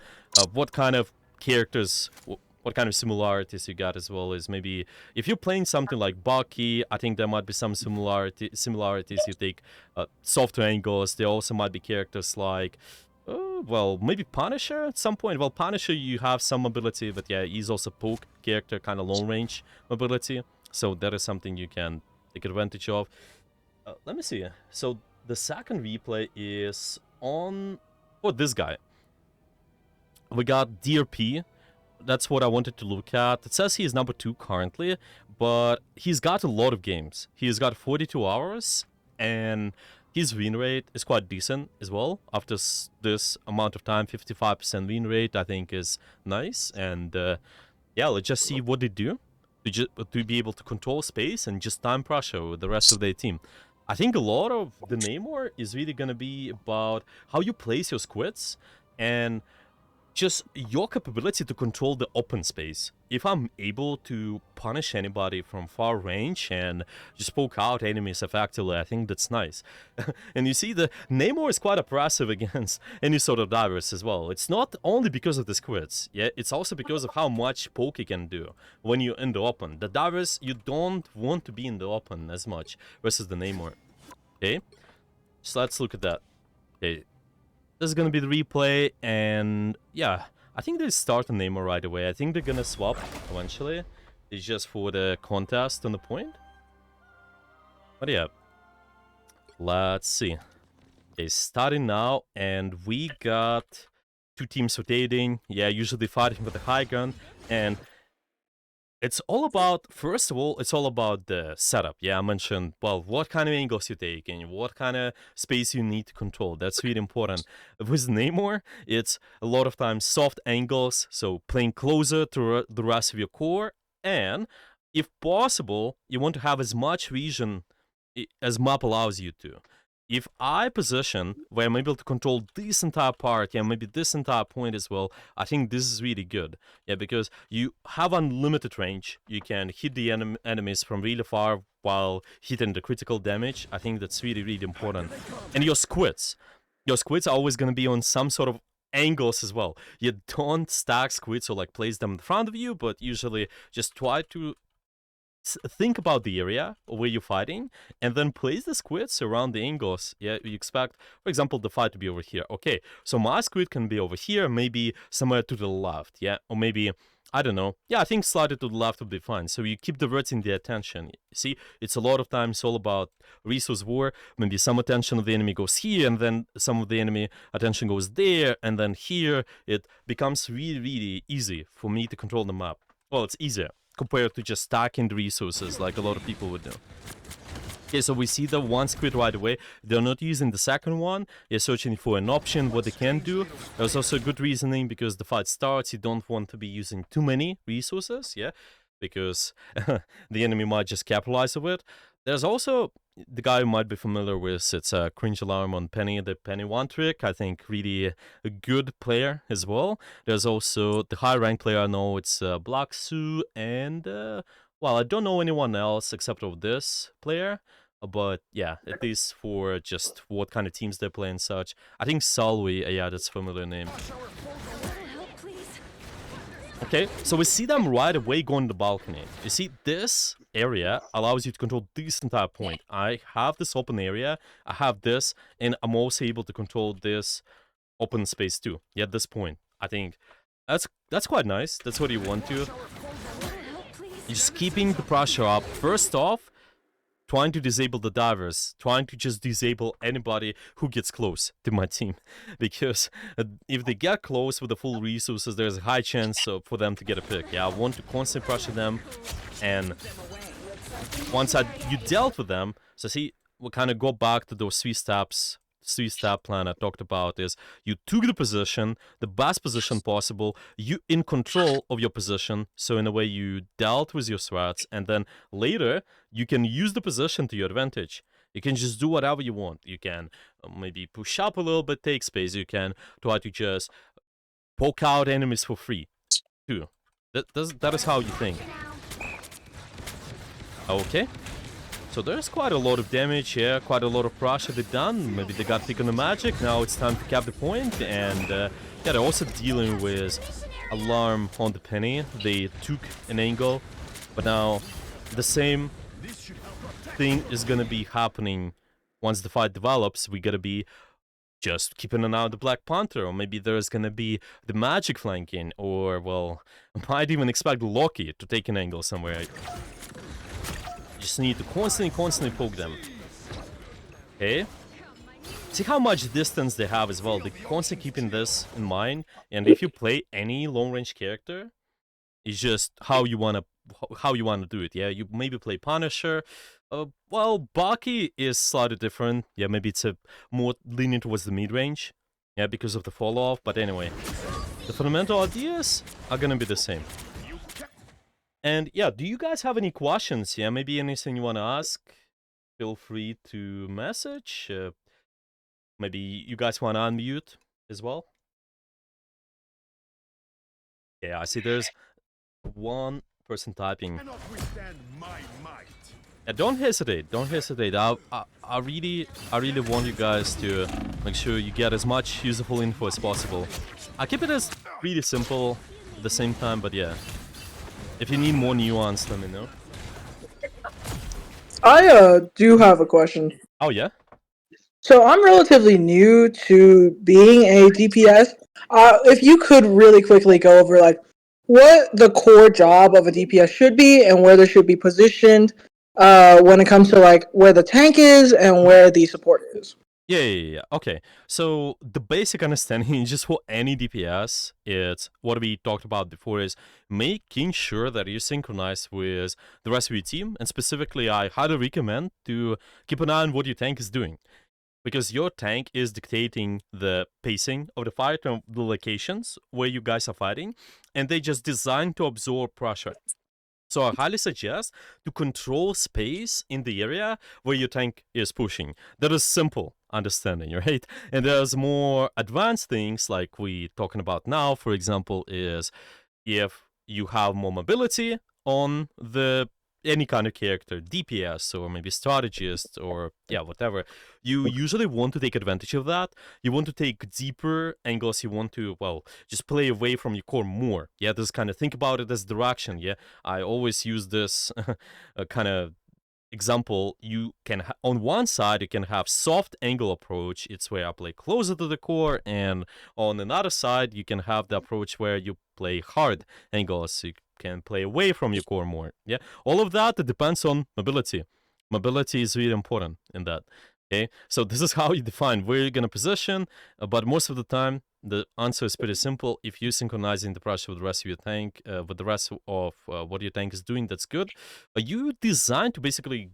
what kind of characters, what kind of similarities you got as well is maybe if you're playing something like Bucky, I think there might be some similarities. You take softer angles. There also might be characters like, well, maybe Punisher at some point. Well, Punisher, you have some mobility, but yeah, he's also poke character, kind of long range mobility. So that is something you can take advantage of. Let me see. So the second replay is on for this guy. We got DRP. That's what I wanted to look at. It says he is number 2 currently, but he's got a lot of games. He's got 42 hours, and his win rate is quite decent as well. After this amount of time, 55% win rate, I think is nice. And yeah, let's just see what they do to be able to control space and just time pressure with the rest of their team. I think a lot of the Namor is really going to be about how you place your squids and just your capability to control the open space. If I'm able to punish anybody from far range and just poke out enemies effectively, I think that's nice. And you see, the Namor is quite oppressive against any sort of divers as well. It's not only because of the squids, yeah, it's also because of how much poke you can do when you're in the open. The divers, you don't want to be in the open as much versus the Namor. Okay, so let's look at that. Okay. This is gonna be the replay, and yeah, I think they start the Namor right away. I think they're gonna swap eventually. It's just for the contest on the point. But yeah, let's see. Okay, starting now, and we got two teams rotating. Yeah, usually fighting for the high ground, and it's all about, first of all, it's all about the setup. Yeah, I mentioned, well, what kind of angles you take and what kind of space you need to control. That's really important. With Namor, it's a lot of times soft angles, so playing closer to the rest of your core, and if possible, you want to have as much vision as map allows you to. If I position where I'm able to control this entire part, yeah, maybe this entire point as well, I think this is really good. Yeah, because you have unlimited range. You can hit the enemies from really far while hitting the critical damage. I think that's really, really important. And your squids are always going to be on some sort of angles as well. You don't stack squids or like place them in front of you, but usually just try to think about the area where you're fighting and then place the squids around the angles. Yeah, you expect, for example, the fight to be over here. Okay, so my squid can be over here, maybe somewhere to the left, yeah, or maybe, I don't know. Yeah, I think slightly to the left would be fine. So you keep diverting the attention. See, it's a lot of times all about resource war. Maybe some attention of the enemy goes here, and then some of the enemy attention goes there, and then here. It becomes really, really easy for me to control the map. Well, it's easier compared to just stacking the resources like a lot of people would do. Okay, so we see the one squid right away. They're not using the second one. They're searching for an option, what they can do. There's also good reasoning because the fight starts. You don't want to be using too many resources, yeah, because the enemy might just capitalize of it. There's also the guy you might be familiar with. It's a cringe alarm on Penny, the Penny one trick. I think really a good player as well. There's also the high rank player. I know it's Black Sue and well, I don't know anyone else except of this player. But yeah, at least for just what kind of teams they play and such. I think Salwi, yeah, that's a familiar name. Okay, so we see them right away going to the balcony. You see, this area allows you to control this entire point. I have this open area, I have this, and I'm also able to control this open space too. Yeah, at this point. I think that's quite nice. That's what you want to. Just keeping the pressure up. First off, trying to disable the divers, trying to just disable anybody who gets close to my team. Because if they get close with the full resources, there's a high chance for them to get a pick. Yeah, I want to constantly pressure them, and once you dealt with them, so see, we'll kind of go back to those three-step plan I talked about. Is you took the position, the best position possible, you in control of your position, so in a way you dealt with your threats, and then later you can use the position to your advantage. You can just do whatever you want. You can maybe push up a little bit, take space. You can try to just poke out enemies for free too. That is how you think. Okay. So there's quite a lot of damage here, quite a lot of pressure they've done. Maybe they got pick on the magic, now it's time to cap the point. And yeah, they're also dealing with alarm on the Penny. They took an angle, but now the same thing is gonna be happening once the fight develops. We gotta be just keeping an eye on the Black Panther, or maybe there's gonna be the magic flanking, or, well, I might even expect Loki to take an angle somewhere. You just need to constantly poke them. Okay? See how much distance they have as well. They're constantly keeping this in mind. And if you play any long-range character, it's just how you wanna do it. Yeah, you maybe play Punisher, Well, Baki is slightly different. Yeah, maybe it's a more leaning towards the mid range. Yeah, because of the fall off. But anyway, the fundamental ideas are gonna be the same. And yeah, do you guys have any questions? Yeah, maybe anything you wanna ask? Feel free to message. Maybe you guys wanna unmute as well. Yeah, I see there's one person typing. Don't hesitate. Don't hesitate. I really want you guys to make sure you get as much useful info as possible. I keep it as really simple at the same time, but yeah. If you need more nuance, let me know. I do have a question. Oh yeah. So I'm relatively new to being a DPS. If you could really quickly go over like what the core job of a DPS should be and where they should be positioned, when it comes to like where the tank is and where the support is. Yeah. Okay. So the basic understanding just for any DPS, it's what we talked about before is making sure that you synchronize with the rest of your team. And specifically, I highly recommend to keep an eye on what your tank is doing. Because your tank is dictating the pacing of the fight and the locations where you guys are fighting, and they just designed to absorb pressure. So I highly suggest to control space in the area where your tank is pushing. That is simple understanding, right? And there's more advanced things like we talking about now, for example, is if you have more mobility on the any kind of character, DPS or maybe strategist or yeah, whatever, you usually want to take advantage of that. You want to take deeper angles. You want to, well, just play away from your core more. Yeah, this kind of think about it as direction. Yeah, I always use this kind of example. You can on one side you can have soft angle approach, it's where I play closer to the core, and on another side you can have the approach where you play hard angles, so you can play away from your core more. Yeah, all of that, it depends on mobility is really important in that. Okay, so this is how you define where you're gonna position, but most of the time the answer is pretty simple. If you're synchronizing the pressure with the rest of your tank, with the rest of what your tank is doing, that's good. But you designed to basically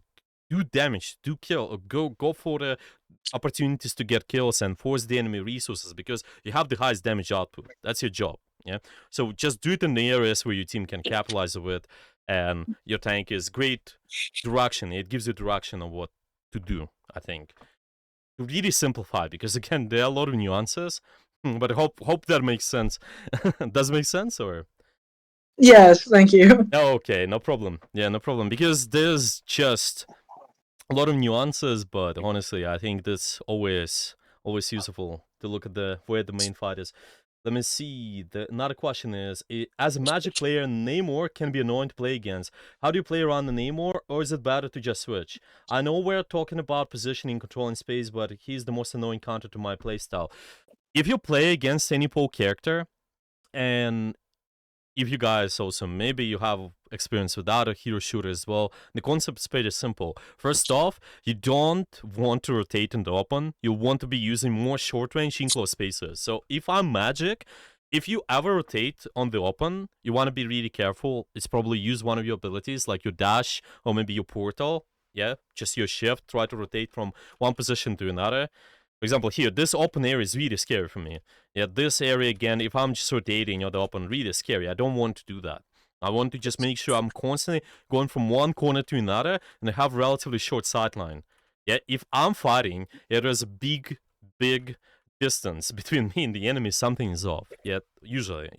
do damage, do kill, or go for the opportunities to get kills and force the enemy resources because you have the highest damage output. That's your job. Yeah. So just do it in the areas where your team can capitalize with, and your tank is great direction. It gives you direction of what to do. I think to really simplify, because again there are a lot of nuances. But hope that makes sense. Does it make sense or? Yes, thank you. Oh, okay, no problem. Yeah, no problem. Because there's just a lot of nuances, but honestly, I think that's always useful to look at the where the main fight is. Let me see. Another question is: as a Magic player, Namor can be annoying to play against. How do you play around the Namor, or is it better to just switch? I know we're talking about positioning, controlling space, but he's the most annoying counter to my playstyle. If you play against any pole character, and if you guys also maybe you have experience with other hero shooter as well, the concept is pretty simple. First off, you don't want to rotate in the open. You want to be using more short range enclosed spaces. So if I'm Magic, if you ever rotate on the open, you want to be really careful. It's probably use one of your abilities like your dash or maybe your portal. Yeah, just your shift. Try to rotate from one position to another. For example, here, this open area is really scary for me. Yeah, this area again, if I'm just rotating on the open, really scary. I don't want to do that. I want to just make sure I'm constantly going from one corner to another and I have relatively short sight line. Yeah, if I'm fighting, yeah, there's a big distance between me and the enemy, something is off. Yeah, usually.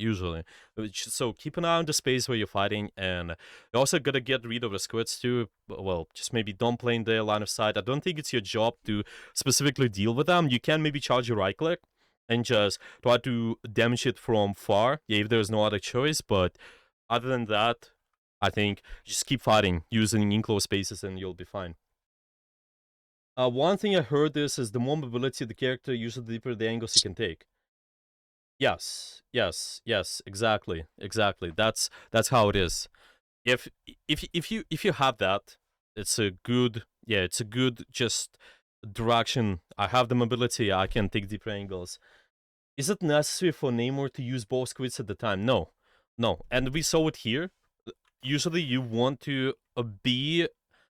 So keep an eye on the space where you're fighting, and you also gotta get rid of the squids too. Well, just maybe don't play in their line of sight. I don't think it's your job to specifically deal with them. You can maybe charge your right click and just try to damage it from far, yeah, if there's no other choice. But other than that, I think just keep fighting using enclosed spaces and you'll be fine. One thing I heard is the more mobility the character, usually the deeper the angles he can take. Yes, exactly. That's how it is. If you have that, it's a good, yeah, it's a good just direction. I have the mobility, I can take deeper angles. Is it necessary for Namor to use both squids at the time? No, and we saw it here. Usually, you want to be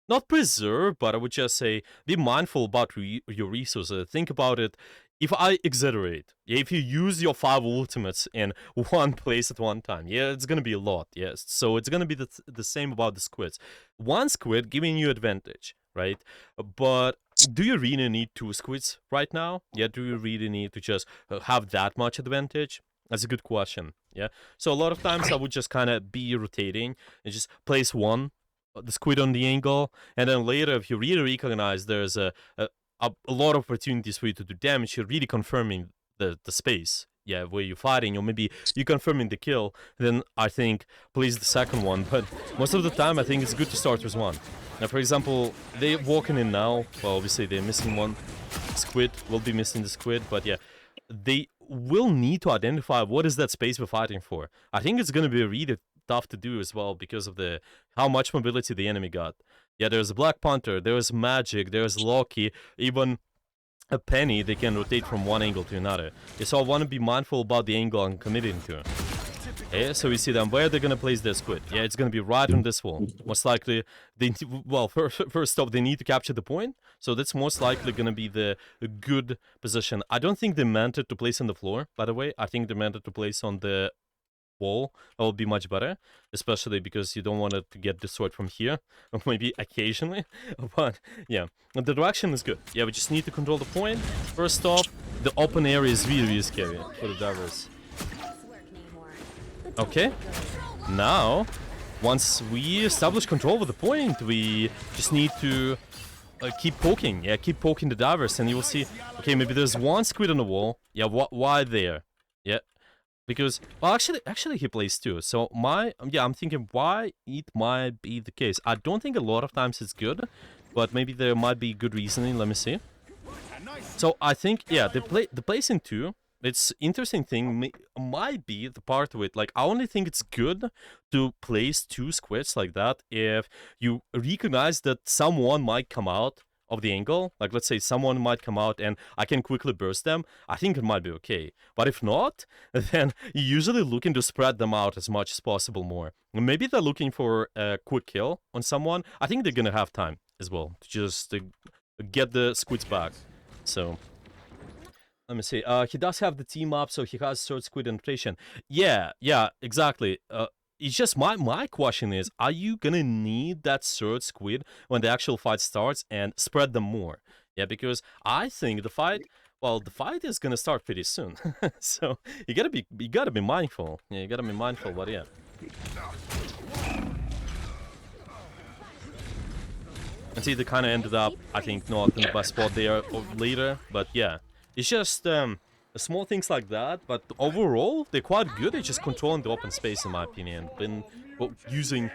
not preserve, but I would just say be mindful about your resources. Think about it. If I exaggerate, yeah, if you use your 5 ultimates in one place at one time, yeah, it's gonna be a lot, yes. So it's gonna be the same about the squids. One squid giving you advantage, right? But do you really need 2 squids right now? Yeah, do you really need to just have that much advantage? That's a good question, yeah. So a lot of times I would just kind of be rotating and just place one the squid on the angle, and then later, if you really recognize there's a lot of opportunities for you to do damage, you're really confirming the space, yeah, where you're fighting, or maybe you're confirming the kill, then I think place the second one. But most of the time, I think it's good to start with one. Now, for example, they're walking in now. Well, obviously, they're missing one. Squid will be missing the squid, but yeah, they will need to identify what is that space we're fighting for. I think it's going to be really tough to do as well because of the how much mobility the enemy got. Yeah, there's a Black Panther, there's Magic, there's Loki, even a Penny, they can rotate from one angle to another. So I want to be mindful about the angle I'm committing to. Okay, so we see them where they're gonna place their squid. Yeah, it's gonna be right on this wall. Most likely, well, first off, they need to capture the point, so that's most likely gonna be the good position. I don't think they meant it to place on the floor, by the way. I think they meant it to place on the wall. That would be much better, especially because you don't want it to get destroyed from here, or maybe occasionally. But yeah, the direction is good. Yeah, we just need to control the point. First off, the open area is really, really scary for the divers. Okay, now, once we establish control of the point, we just need to keep poking. Yeah, keep poking the divers, and you will see, okay, maybe there's one squid on the wall. Yeah, why there? Yeah, because, well, actually he plays two. So I'm thinking why it might be the case. I don't think a lot of times it's good, but maybe there might be good reasoning. Let me see. So I think, yeah, the placing two, it's interesting thing might be the part of it. Like, I only think it's good to place 2 squids like that if you recognize that someone might come out of the angle. Like, let's say someone might come out and I can quickly burst them. I think it might be okay. But if not, then you're usually looking to spread them out as much as possible more. Maybe they're looking for a quick kill on someone. I think they're gonna have time as well to just get the squids back. So let me see. He does have the team up, so he has third squid rotation. Yeah, exactly. It's just my question is, are you gonna need that third squid when the actual fight starts and spread them more? Yeah, because I think the fight is gonna start pretty soon. So you gotta be mindful. Yeah, you gotta be mindful. But yeah. And see, they kind of ended up, I think, not in the best spot there later, but yeah. It's just small things like that, but overall, they're quite good at just controlling the open space, in my opinion. Been using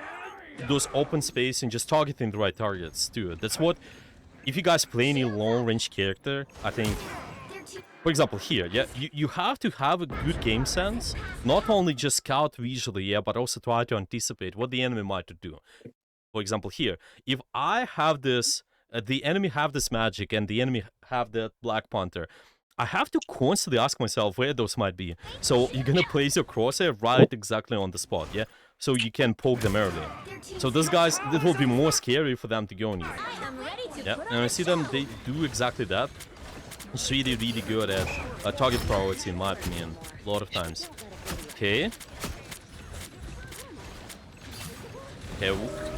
those open space and just targeting the right targets, too. That's what, if you guys play any long-range character, I think, for example, here, yeah, you have to have a good game sense, not only just scout visually, yeah, but also try to anticipate what the enemy might do. For example, here, if I have this, the enemy have this magic and the enemy have that Black Panther, I have to constantly ask myself where those might be. So you're gonna place your crosshair right exactly on the spot, yeah? So you can poke them early. So those guys, it will be more scary for them to go on you. Yeah, and I see them, they do exactly that. It's really, really good at target priority, in my opinion, a lot of times. Okay. Okay,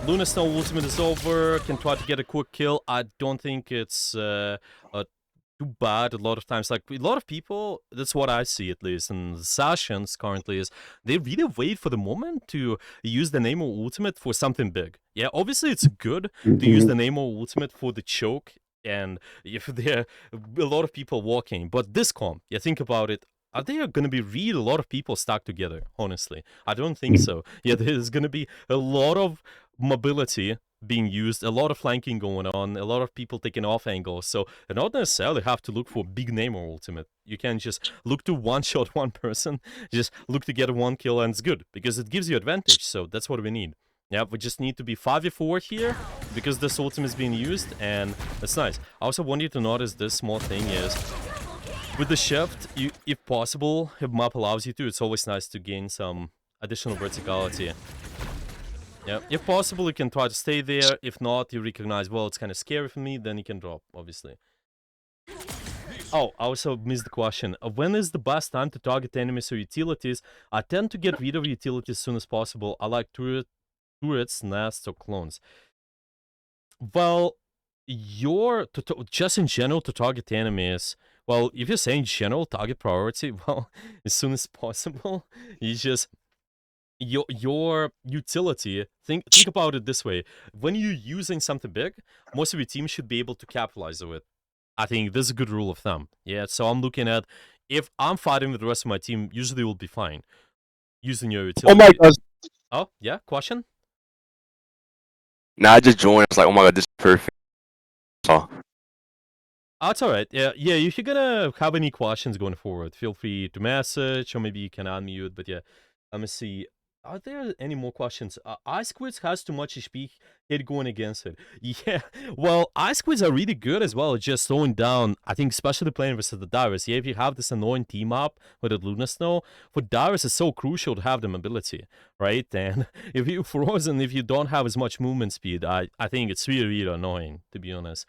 Luna Snow ultimate is over, can try to get a quick kill. I don't think it's too bad a lot of times. Like, a lot of people, that's what I see at least in the sessions currently, is they really wait for the moment to use the Nemo ultimate for something big. Yeah, obviously it's good to use the Nemo ultimate for the choke and if there are a lot of people walking. But this comp, yeah, think about it. Are there going to be really a lot of people stuck together, honestly? I don't think so. Yeah, there's going to be a lot of mobility being used, a lot of flanking going on, a lot of people taking off angles. So you don't necessarily have to look for big name or ultimate. You can just look to one-shot one person, just look to get one kill and it's good, because it gives you advantage. So that's what we need. Yeah, we just need to be 5v4 here, because this ultimate is being used, and that's nice. I also want you to notice this small thing is, with the shift, if possible, if map allows you to, it's always nice to gain some additional verticality. Yeah, if possible, you can try to stay there. If not, you recognize, well, it's kind of scary for me, then you can drop, obviously. Oh, I also missed the question. When is the best time to target enemies or utilities? I tend to get rid of utilities as soon as possible. I like turrets, nests, or clones. Well, just in general to target enemies. Well, if you're saying general target priority, well, as soon as possible, you just your utility. Think about it this way: when you're using something big, most of your team should be able to capitalize on it. I think this is a good rule of thumb. Yeah, so I'm looking at if I'm fighting with the rest of my team, usually we'll be fine using your Oh my utility. god. Oh yeah, question. Now I just joined. I was like, oh my god, this is perfect. So, Oh, it's all right. Yeah, yeah. If you're gonna have any questions going forward, feel free to message, or maybe you can unmute. But yeah, let me see. Are there any more questions? Ice Quids has too much HP. Hate going against it. Yeah. Well, Ice Quids are really good as well. Just slowing down. I think especially playing versus the Darius. Yeah, if you have this annoying team up with the Luna Snow, for Darius it's so crucial to have the mobility, right? And if you're frozen, if you don't have as much movement speed, I think it's really, really annoying, to be honest.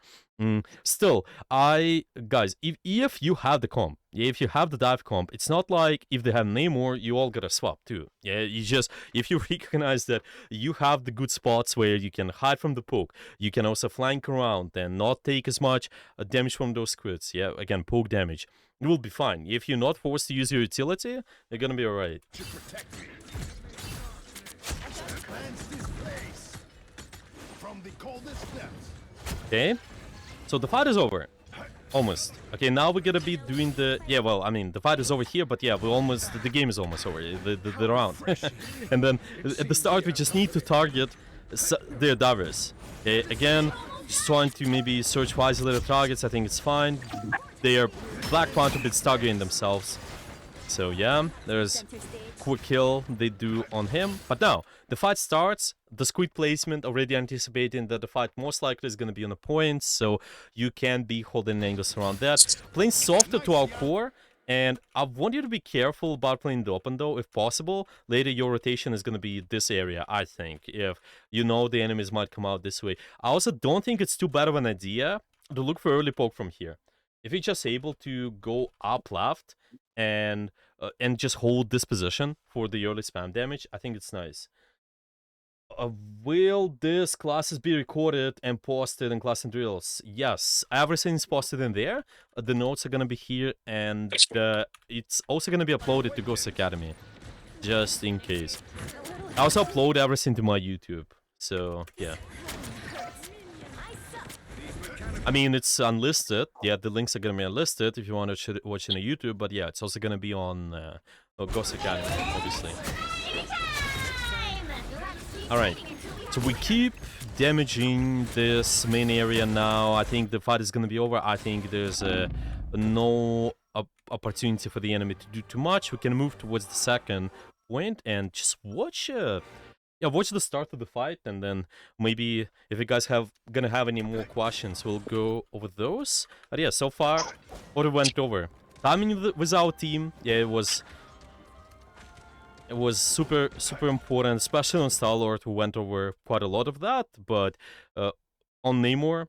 Still, guys, if you have the comp, yeah, if you have the dive comp, it's not like if they have Namor, you all gotta swap too. Yeah, you just if you recognize that you have the good spots where you can hide from the poke, you can also flank around and not take as much damage from those crits. Yeah, again, poke damage. You will be fine. If you're not forced to use your utility, you're gonna be alright. Okay, so the fight is over. Almost. Okay, now we're gonna be doing the... Yeah, well, I mean, the fight is over here, but yeah, we're almost... The game is almost over, the round. And then, at the start, we just need to target their Darius. Okay, again, just trying to maybe search wisely the targets, I think it's fine. They are Black Panther bits targeting themselves. So yeah, there's quick kill they do on him. But now, the fight starts, the squid placement already anticipating that the fight most likely is going to be on the points, so you can be holding angles around that. Playing softer to our core, and I want you to be careful about playing the open though, if possible. Later your rotation is going to be this area, I think, if you know the enemies might come out this way. I also don't think it's too bad of an idea to look for early poke from here. If you're just able to go up left and just hold this position for the early spam damage, I think it's nice. Will this classes be recorded and posted in Class and Drills? Yes, everything's posted in there. The notes are gonna be here, and it's also gonna be uploaded to Ghost Academy, just in case. I also upload everything to my YouTube, so yeah. I mean, it's unlisted. Yeah, the links are gonna be unlisted if you want to watch it on YouTube. But yeah, it's also gonna be on Ghost Academy, obviously. All right, so we keep damaging this main area now. I think the fight is gonna be over. I think there's no opportunity for the enemy to do too much. We can move towards the second point and just watch. Yeah, watch the start of the fight, and then maybe if you guys gonna have any more questions, we'll go over those. But yeah, so far, what it went over. Timing with our team, yeah, it was super important, especially on Star-Lord, who went over quite a lot of that. But on Namor,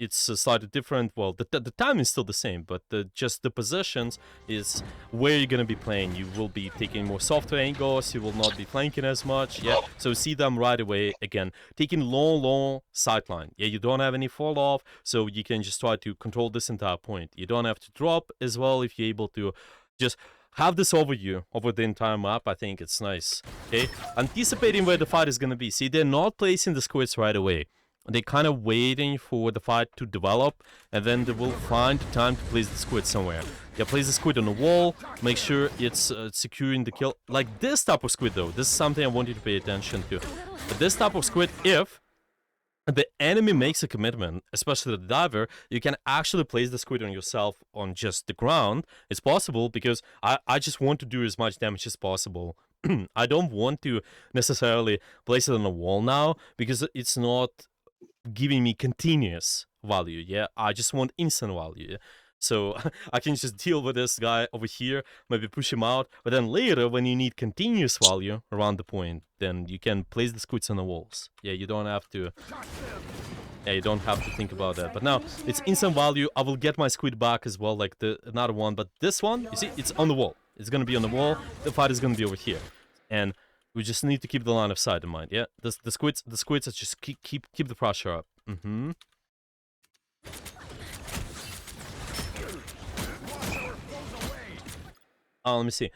it's slightly different. Well, the time is still the same, but just the positions is where you're gonna be playing. You will be taking more softer angles, you will not be flanking as much, yeah. So see them right away, again, taking long sideline. Yeah, you don't have any fall off, so you can just try to control this entire point. You don't have to drop as well if you're able to just have this over you, over the entire map. I think it's nice, okay? Anticipating where the fight is gonna be. See, they're not placing the squids right away. They're kind of waiting for the fight to develop, and then they will find time to place the squid somewhere. Yeah, place the squid on the wall, make sure it's securing the kill. Like this type of squid though, this is something I want you to pay attention to. But this type of squid, if the enemy makes a commitment, especially the diver, you can actually place the squid on yourself on just the ground. It's possible because I just want to do as much damage as possible. I don't want to necessarily place it on a wall now because it's not giving me continuous value. Yeah, I just want instant value. So I can just deal with this guy over here, maybe push him out, but then later when you need continuous value around the point, then you can place the squids on the walls. Yeah, you don't have to think about that. But now it's instant value. I will get my squid back as well, like the another one, but this one, you see, it's on the wall. It's gonna be on the wall. The fight is gonna be over here. And we just need to keep the line of sight in mind. Yeah, the squids are just keep the pressure up. Let me see.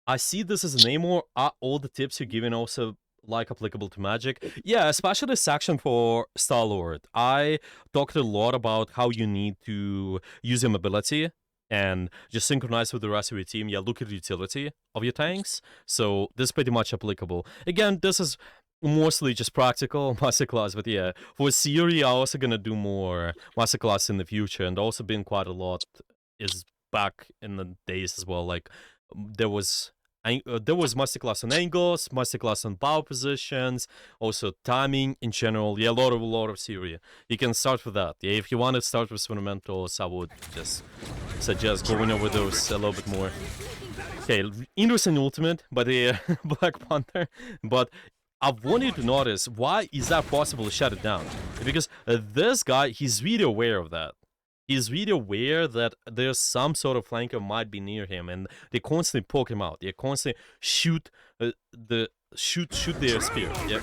I see this as an Namor. Are all the tips you're giving also like applicable to magic? Yeah, especially the section for Star-Lord. I talked a lot about how you need to use your mobility and just synchronize with the rest of your team. Yeah, look at the utility of your tanks. So this is pretty much applicable. Again, this is mostly just practical masterclass, but yeah, for Siri, I'm also gonna do more masterclass in the future, and also been quite a lot is back in the days as well. Like there was masterclass on angles, masterclass on power positions, also timing in general. Yeah, a lot of Siri. You can start with that. Yeah, if you want to start with fundamentals, I would just suggest going over those a little bit more. Okay, interesting ultimate by the Black Panther, but I want you to notice, why is that possible to shut it down? Because this guy, he's really aware of that. He's really aware that there's some sort of flanker might be near him, and they constantly poke him out. They constantly shoot shoot their spear. Yep.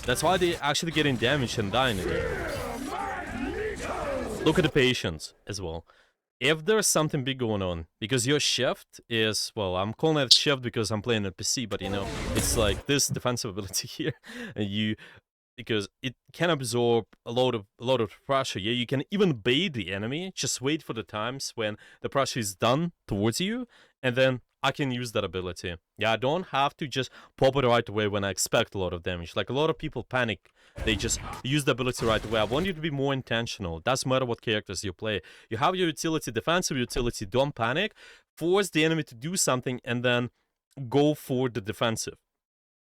That's why they actually getting damaged and dying again. Look at the patience as well. If there's something big going on, because your shift is, well, I'm calling it shift because I'm playing at PC, but you know, it's like this defensive ability here, and because it can absorb a lot of pressure. Yeah, you can even bait the enemy. Just wait for the times when the pressure is done towards you, and then I can use that ability. Yeah, I don't have to just pop it right away when I expect a lot of damage. Like a lot of people panic. They just use the ability right away. I want you to be more intentional. Doesn't matter what characters you play. You have your utility, defensive utility, don't panic. Force the enemy to do something and then go for the defensive.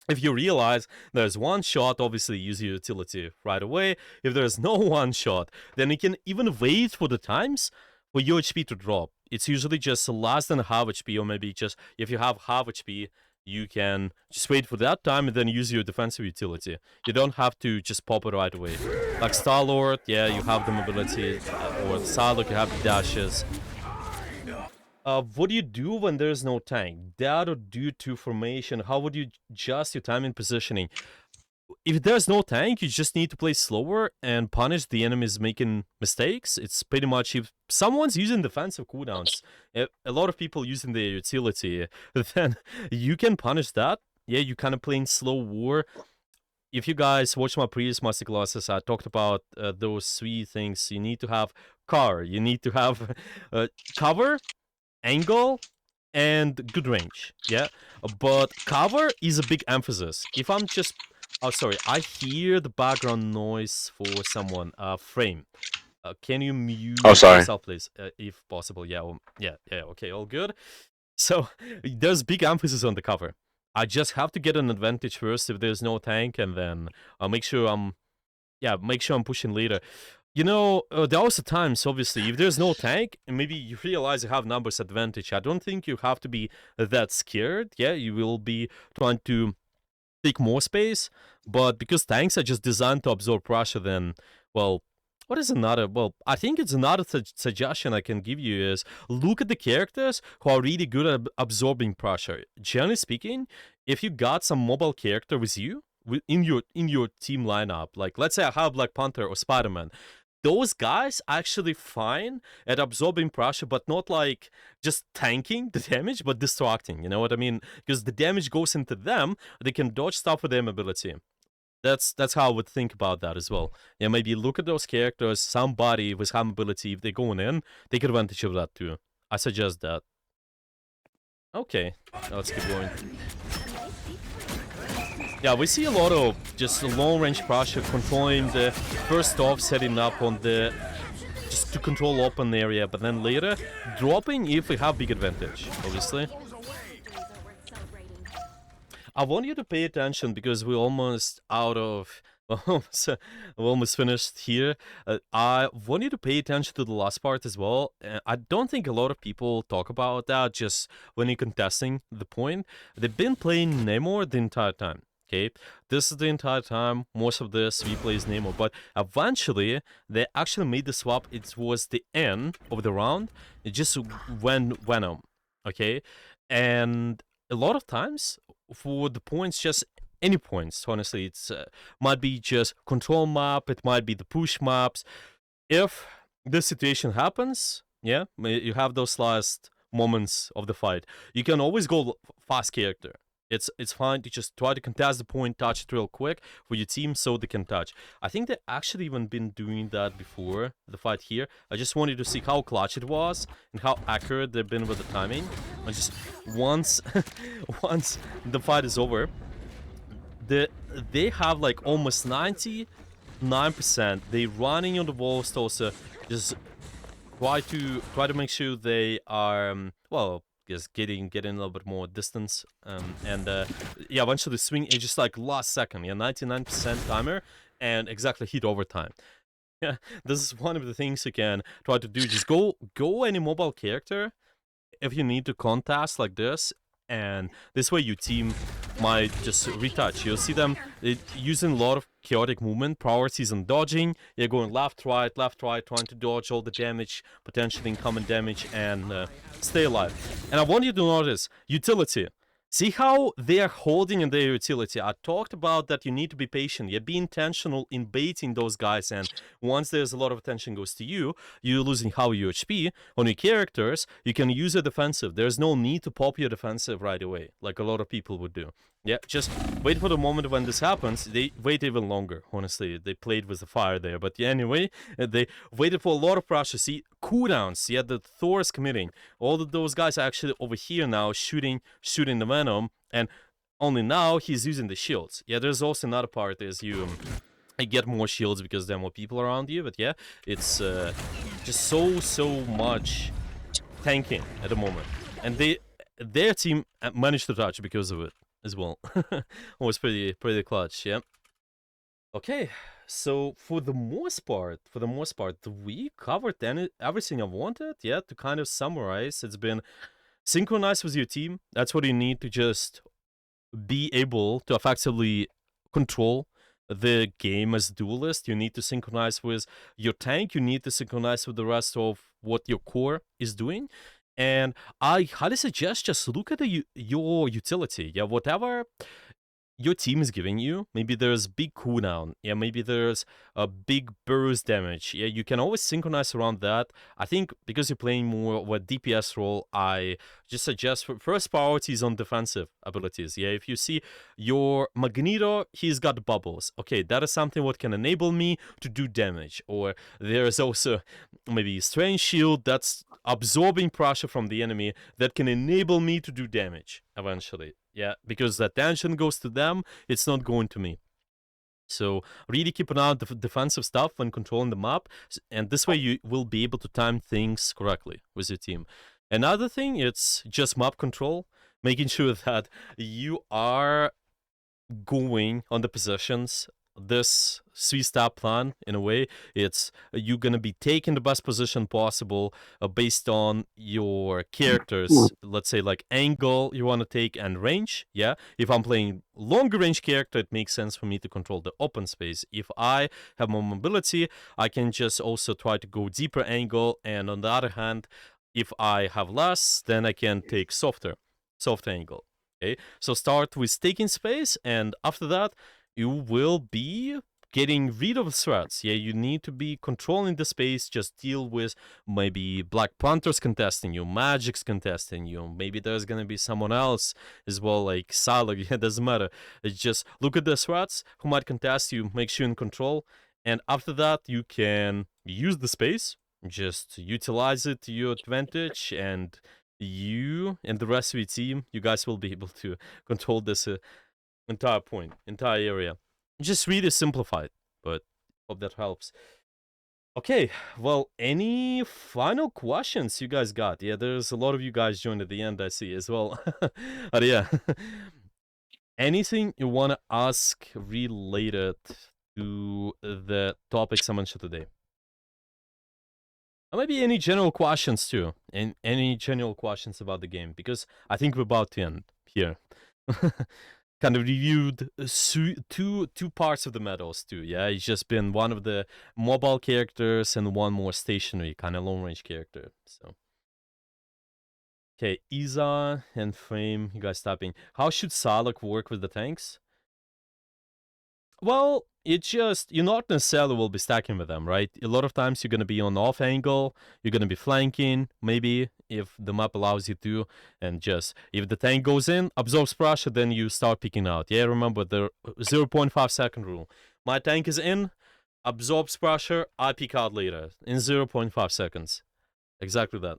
If you realize there's one shot, obviously use your utility right away. If there's no one shot, then you can even wait for the times for your HP to drop. It's usually just less than half HP, or maybe just if you have half HP, you can just wait for that time and then use your defensive utility. You don't have to just pop it right away. Like Star-Lord, yeah, you have the mobility, or Psylocke, you have the dashes. What do you do when there's no tank? That or due to formation, how would you adjust your time and positioning? If there's no tank, you just need to play slower and punish the enemies making mistakes. It's pretty much, if someone's using defensive cooldowns, a lot of people using their utility, then you can punish that. Yeah, you kind of playing slow war. If you guys watch my previous masterclasses, I talked about those three things. You need to have car, you need to have cover, angle, and good range. Yeah, but cover is a big emphasis. If I'm just, oh sorry, I hear the background noise for someone. Frame, can you mute sorry. yourself please, if possible? Yeah, yeah, okay, all good. So there's big emphasis on the cover. I just have to get an advantage first if there's no tank, and then I'll make sure I'm pushing later. You know, there are also times, obviously, if there's no tank, and maybe you realize you have numbers advantage, I don't think you have to be that scared. Yeah, you will be trying to take more space, but because tanks are just designed to absorb pressure, then, well, what is another? Well, I think it's another suggestion I can give you is look at the characters who are really good at absorbing pressure. Generally speaking, if you got some mobile character with you, in your team lineup, like let's say I have Black Panther or Spider-Man, those guys are actually fine at absorbing pressure, but not like just tanking the damage, but distracting. You know what I mean? Because the damage goes into them, they can dodge stuff with their mobility. That's how I would think about that as well. Yeah, maybe look at those characters, somebody with high mobility, if they're going in, take advantage of that too. I suggest that. Okay, let's keep going. Yeah, we see a lot of just long range pressure, controlling the first off, setting up on the, just to control open area, but then later dropping if we have big advantage, obviously. I want you to pay attention because we're almost out of We're almost finished here. I want you to pay attention to the last part as well. I don't think a lot of people talk about that just when you're contesting the point. They've been playing Namor the entire time. Okay, this is the entire time. Most of this replay is Namor, but eventually they actually made the swap. It was the end of the round. It just went Venom. Okay, and a lot of times for the points, just any points. Honestly, it's might be just control map. It might be the push maps. If this situation happens, yeah, you have those last moments of the fight. You can always go fast character. It's fine to just try to contest the point, touch it real quick for your team so they can touch. I think they actually even been doing that before the fight here. I just wanted to see how clutch it was and how accurate they've been with the timing. And just once once the fight is over, they have like almost 99%. They running on the walls to also just try to make sure they are well, just getting a little bit more distance, and yeah, eventually swing is just like last second, yeah, 99% timer and exactly hit overtime. Yeah, this is one of the things you can try to do. Just go any mobile character if you need to contest like this, and this way your team might just retouch. You'll see them using a lot of chaotic movement, priorities on dodging. You're going left, right, trying to dodge all the damage, potentially incoming damage, and stay alive. And I want you to notice utility. See how they are holding in their utility. I talked about that you need to be patient. You be intentional in baiting those guys, and once there's a lot of attention goes to you, you're losing how your HP. On your characters, you can use a defensive. There's no need to pop your defensive right away, like a lot of people would do. Yeah, just wait for the moment when this happens. They wait even longer, honestly. They played with the fire there. But yeah, anyway, they waited for a lot of pressure. See, cooldowns. Yeah, the Thor is committing. All of those guys are actually over here now shooting the Venom. And only now he's using the shields. Yeah, there's also another part is you get more shields because there are more people around you. But yeah, it's just so much tanking at the moment. And their team managed to touch because of it as well. It was pretty clutch, yeah. Okay, so for the most part, we covered everything I wanted. Yeah, to kind of summarize, it's been synchronize with your team. That's what you need to just be able to effectively control the game as Duelist. You need to synchronize with your tank. You need to synchronize with the rest of what your core is doing. And I highly suggest just look at your utility. Yeah, whatever your team is giving you, maybe there's big cooldown, yeah, maybe there's a big burst damage, yeah, you can always synchronize around that. I think because you're playing more of a DPS role, I just suggest for first priorities on defensive abilities. Yeah, if you see your Magneto, he's got bubbles, okay, that is something what can enable me to do damage. Or there is also maybe Strange Shield that's absorbing pressure from the enemy that can enable me to do damage eventually. Yeah, because the attention goes to them, it's not going to me. So really keep an eye on the defensive stuff when controlling the map, and this way you will be able to time things correctly with your team. Another thing, it's just map control, making sure that you are going on the positions. This 3-step plan, in a way, it's you're gonna be taking the best position possible based on your characters. Let's say like angle you want to take and range. Yeah, if I'm playing longer range character, it makes sense for me to control the open space. If I have more mobility, I can just also try to go deeper angle. And on the other hand, if I have less, then I can take soft angle. Okay, so start with taking space, and after that you will be getting rid of threats. Yeah, you need to be controlling the space, just deal with maybe Black Panthers contesting you, Magic's contesting you, maybe there's gonna be someone else as well, like Salah. Yeah, doesn't matter. It's just look at the threats who might contest you, make sure you're in control, and after that you can use the space, just utilize it to your advantage, and you and the rest of your team, you guys will be able to control this entire area. Just really simplified, but hope that helps. Okay, well, any final questions you guys got? Yeah, there's a lot of you guys joined at the end, I see as well. But yeah, anything you want to ask related to the topics I mentioned today. Or maybe any general questions too, and any general questions about the game, because I think we're about to end here. Kind of reviewed two parts of the medals too. Yeah, it's just been one of the mobile characters and one more stationary kind of long range character. So. Okay, Iza and Frame, you guys tapping. How should Salak work with the tanks? Well, it's just, you not necessarily will be stacking with them, right? A lot of times you're going to be on off angle, you're going to be flanking, maybe, if the map allows you to, and just, if the tank goes in, absorbs pressure, then you start picking out. Yeah, remember the 0.5 second rule. My tank is in, absorbs pressure, I pick out later, in 0.5 seconds. Exactly that.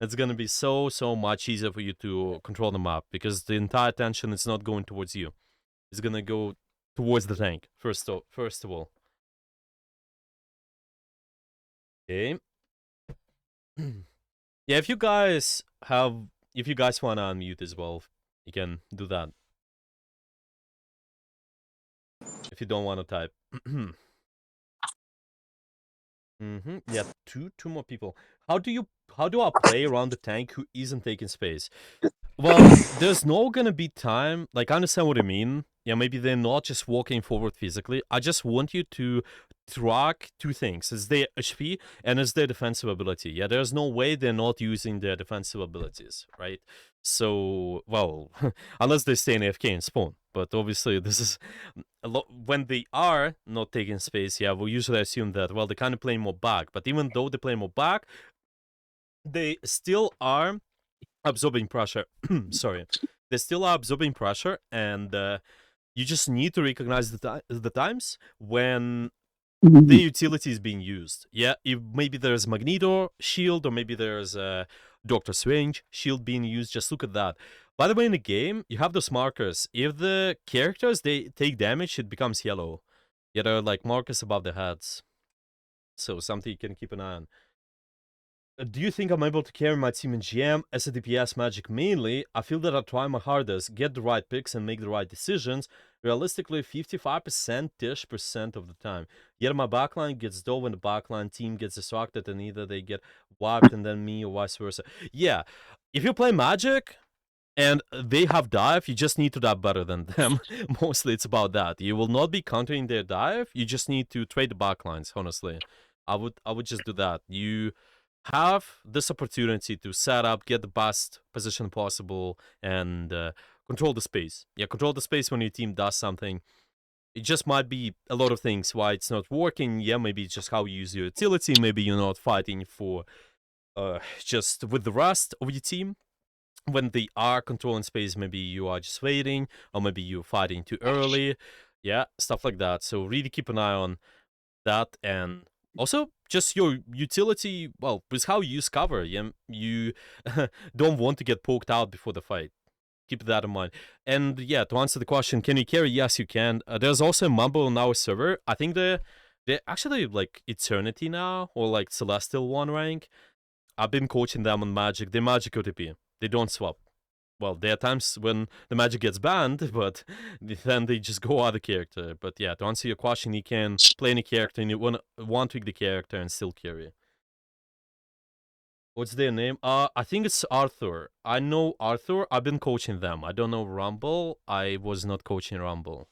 It's going to be so much easier for you to control the map, because the entire attention is not going towards you. It's going to go towards the tank, first of all. Okay. Yeah, if you guys want to unmute as well, you can do that. If you don't want to type. Yeah, two more people. How do I play around the tank who isn't taking space? Well, there's no gonna be time. Like, I understand what you mean. Yeah, maybe they're not just walking forward physically. I just want you to track two things. It's their HP and it's their defensive ability. Yeah, there's no way they're not using their defensive abilities, right? So, well, unless they stay in AFK and spawn. But obviously, this is a lot. When they are not taking space, yeah, we usually assume that, well, they're kind of playing more back. But even though they play more back, they still are absorbing pressure. Sorry, they still are absorbing pressure, and you just need to recognize the times when the utility is being used. Yeah, if maybe there's Magneto shield, or maybe there's a Doctor Strange shield being used. Just look at that. By the way, in the game, you have those markers. If the characters they take damage, it becomes yellow. Yeah, there are like markers above their heads. So something you can keep an eye on. Do you think I'm able to carry my team in GM as a DPS magic mainly? I feel that I try my hardest, get the right picks and make the right decisions, realistically 55%-ish percent of the time. Yet my backline gets dull when the backline team gets distracted and either they get wiped and then me or vice versa. Yeah, if you play magic and they have dive, you just need to dive better than them. Mostly it's about that. You will not be countering their dive, you just need to trade the backlines, honestly. I would just do that. You have this opportunity to set up, get the best position possible, and control the space. Yeah, control the space when your team does something. It just might be a lot of things why it's not working. Yeah, maybe it's just how you use your utility. Maybe you're not fighting for just with the rest of your team. When they are controlling space, maybe you are just waiting, or maybe you're fighting too early. Yeah, stuff like that. So really keep an eye on that, and also just your utility, well, with how you use cover. Yeah, you don't want to get poked out before the fight. Keep that in mind. And yeah, to answer the question, can you carry? Yes, you can. There's also a Mumble on our server. I think they're actually like Eternity now, or like Celestial 1 rank. I've been coaching them on Magic. They're Magic OTP. They don't swap. Well, there are times when the magic gets banned, but then they just go other character. But yeah, to answer your question, you can play any character and you want to pick the character and still carry. What's their name? I think it's Arthur. I know Arthur. I've been coaching them. I don't know Rumble. I was not coaching Rumble.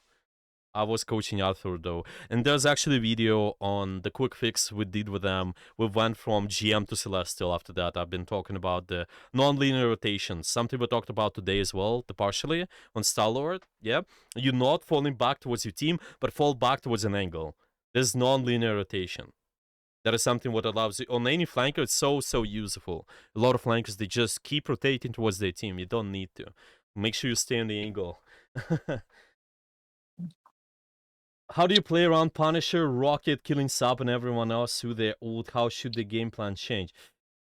I was coaching Arthur though, and there's actually a video on the quick fix we did with them. We went from GM to Celestial after that. I've been talking about the non-linear rotations, something we talked about today as well, the partially on Star-Lord. Yeah, you're not falling back towards your team, but fall back towards an angle. There's non-linear rotation. That is something what allows you on any flanker. It's so useful. A lot of flankers they just keep rotating towards their team. You don't need to. Make sure you stay on the angle. How do you play around Punisher, Rocket, Killing Sub, and everyone else who they're old? How should the game plan change?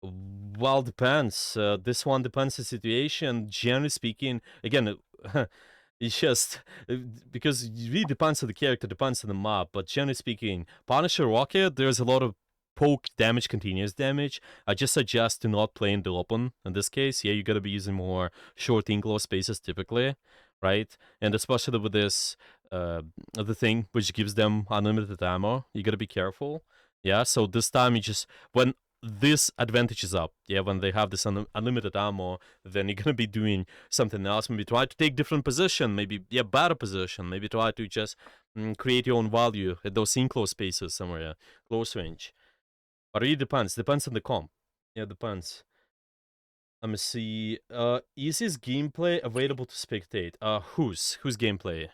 Well, depends. This one depends on the situation. Generally speaking, again, it's just because it really depends on the character, depends on the map. But generally speaking, Punisher, Rocket, there's a lot of poke damage, continuous damage. I just suggest to not play in the open in this case. Yeah, you gotta be using more short enclosed spaces typically, right? And especially with this the thing which gives them unlimited ammo. You gotta be careful. Yeah, so this time you just when this advantage is up, yeah, when they have this unlimited ammo, then you're gonna be doing something else. Maybe try to take different position, maybe better position. Maybe try to just create your own value at those enclosed spaces somewhere, close range. But it really depends. Depends on the comp. Yeah, depends. Let me see. Is his gameplay available to spectate? Whose gameplay?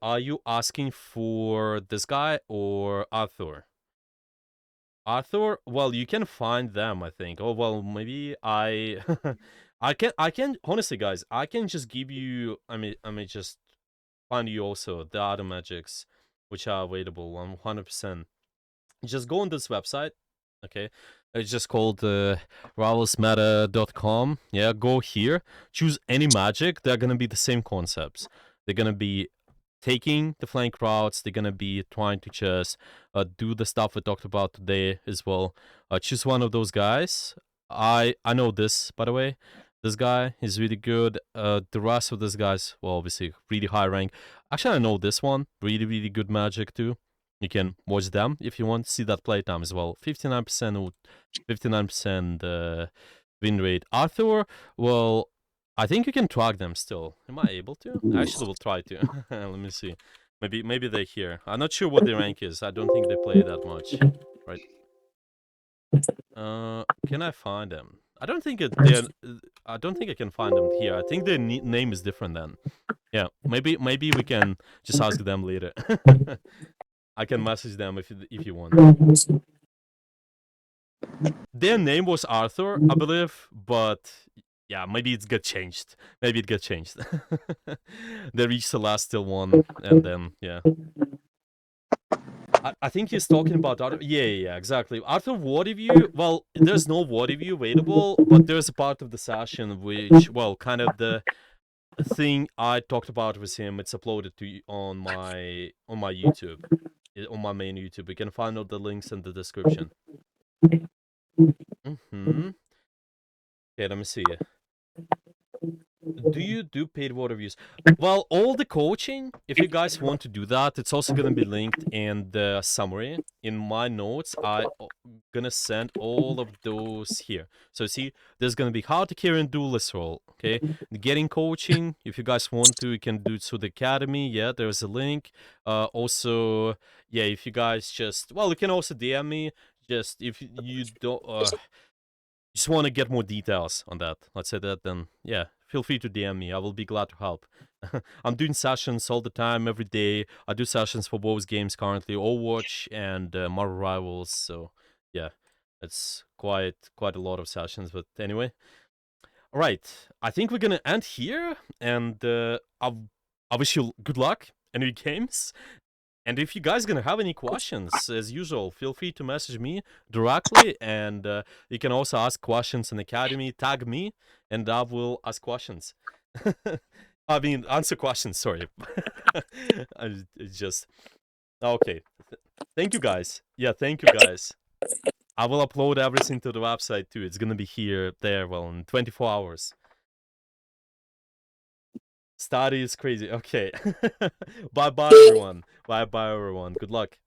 Are you asking for this guy or Arthur? Arthur, well, you can find them, I think. Oh well, maybe I I can honestly, guys, I can just give you I may just find you also the other magics which are available on 100%. Just go on this website, okay? It's just called rivalsmeta.com. Yeah, go here, choose any magic. They're gonna be the same concepts. They're gonna be taking the flank routes. They're gonna be trying to just do the stuff we talked about today as well. Choose one of those guys. I know this, by the way. This guy is really good. The rest of these guys, well, obviously really high rank. Actually, I know this one. Really good magic too. You can watch them if you want to see that playtime as well. 59% win rate. Arthur, well, I think you can track them still. Am I able to? I actually will try to. Let me see. Maybe they're here. I'm not sure what their rank is. I don't think they play that much. Right. Can I find them? I don't think I don't think I can find them here. I think their name is different then. Yeah, maybe we can just ask them later. I can message them if you want. Their name was Arthur, I believe, but yeah, maybe it got changed. Maybe it got changed. They reached the last still one, and then yeah. I think he's talking about Arthur. Yeah, exactly. Arthur War Review. Well, there's no War Review available, but there's a part of the session which, well, kind of the thing I talked about with him. It's uploaded to on my YouTube, on my main YouTube. You can find all the links in the description. Okay, let me see. Do you do paid water reviews? Well, all the coaching, if you guys want to do that, it's also gonna be linked in the summary. In my notes, I gonna send all of those here. So see, there's gonna be how to carry and duelist role, okay? Getting coaching, if you guys want to, you can do it through the academy. Yeah, there's a link. Also, yeah, if you guys just, well, you can also DM me. Just if you don't just want to get more details on that, let's say that, then yeah, feel free to DM me. I will be glad to help. I'm doing sessions all the time, every day. I do sessions for both games currently, Overwatch and Marvel Rivals. So yeah, it's quite a lot of sessions. But anyway, all right. I think we're gonna end here, and I wish you good luck in your games. And if you guys gonna have any questions, as usual, feel free to message me directly, and you can also ask questions in Academy. Tag me, and I will ask questions. I mean, answer questions. Sorry, it's just okay. Thank you, guys. Yeah, thank you, guys. I will upload everything to the website too. It's gonna be here, there, well, in 24 hours. Study is crazy. Okay. Bye, everyone. Bye, everyone. Good luck.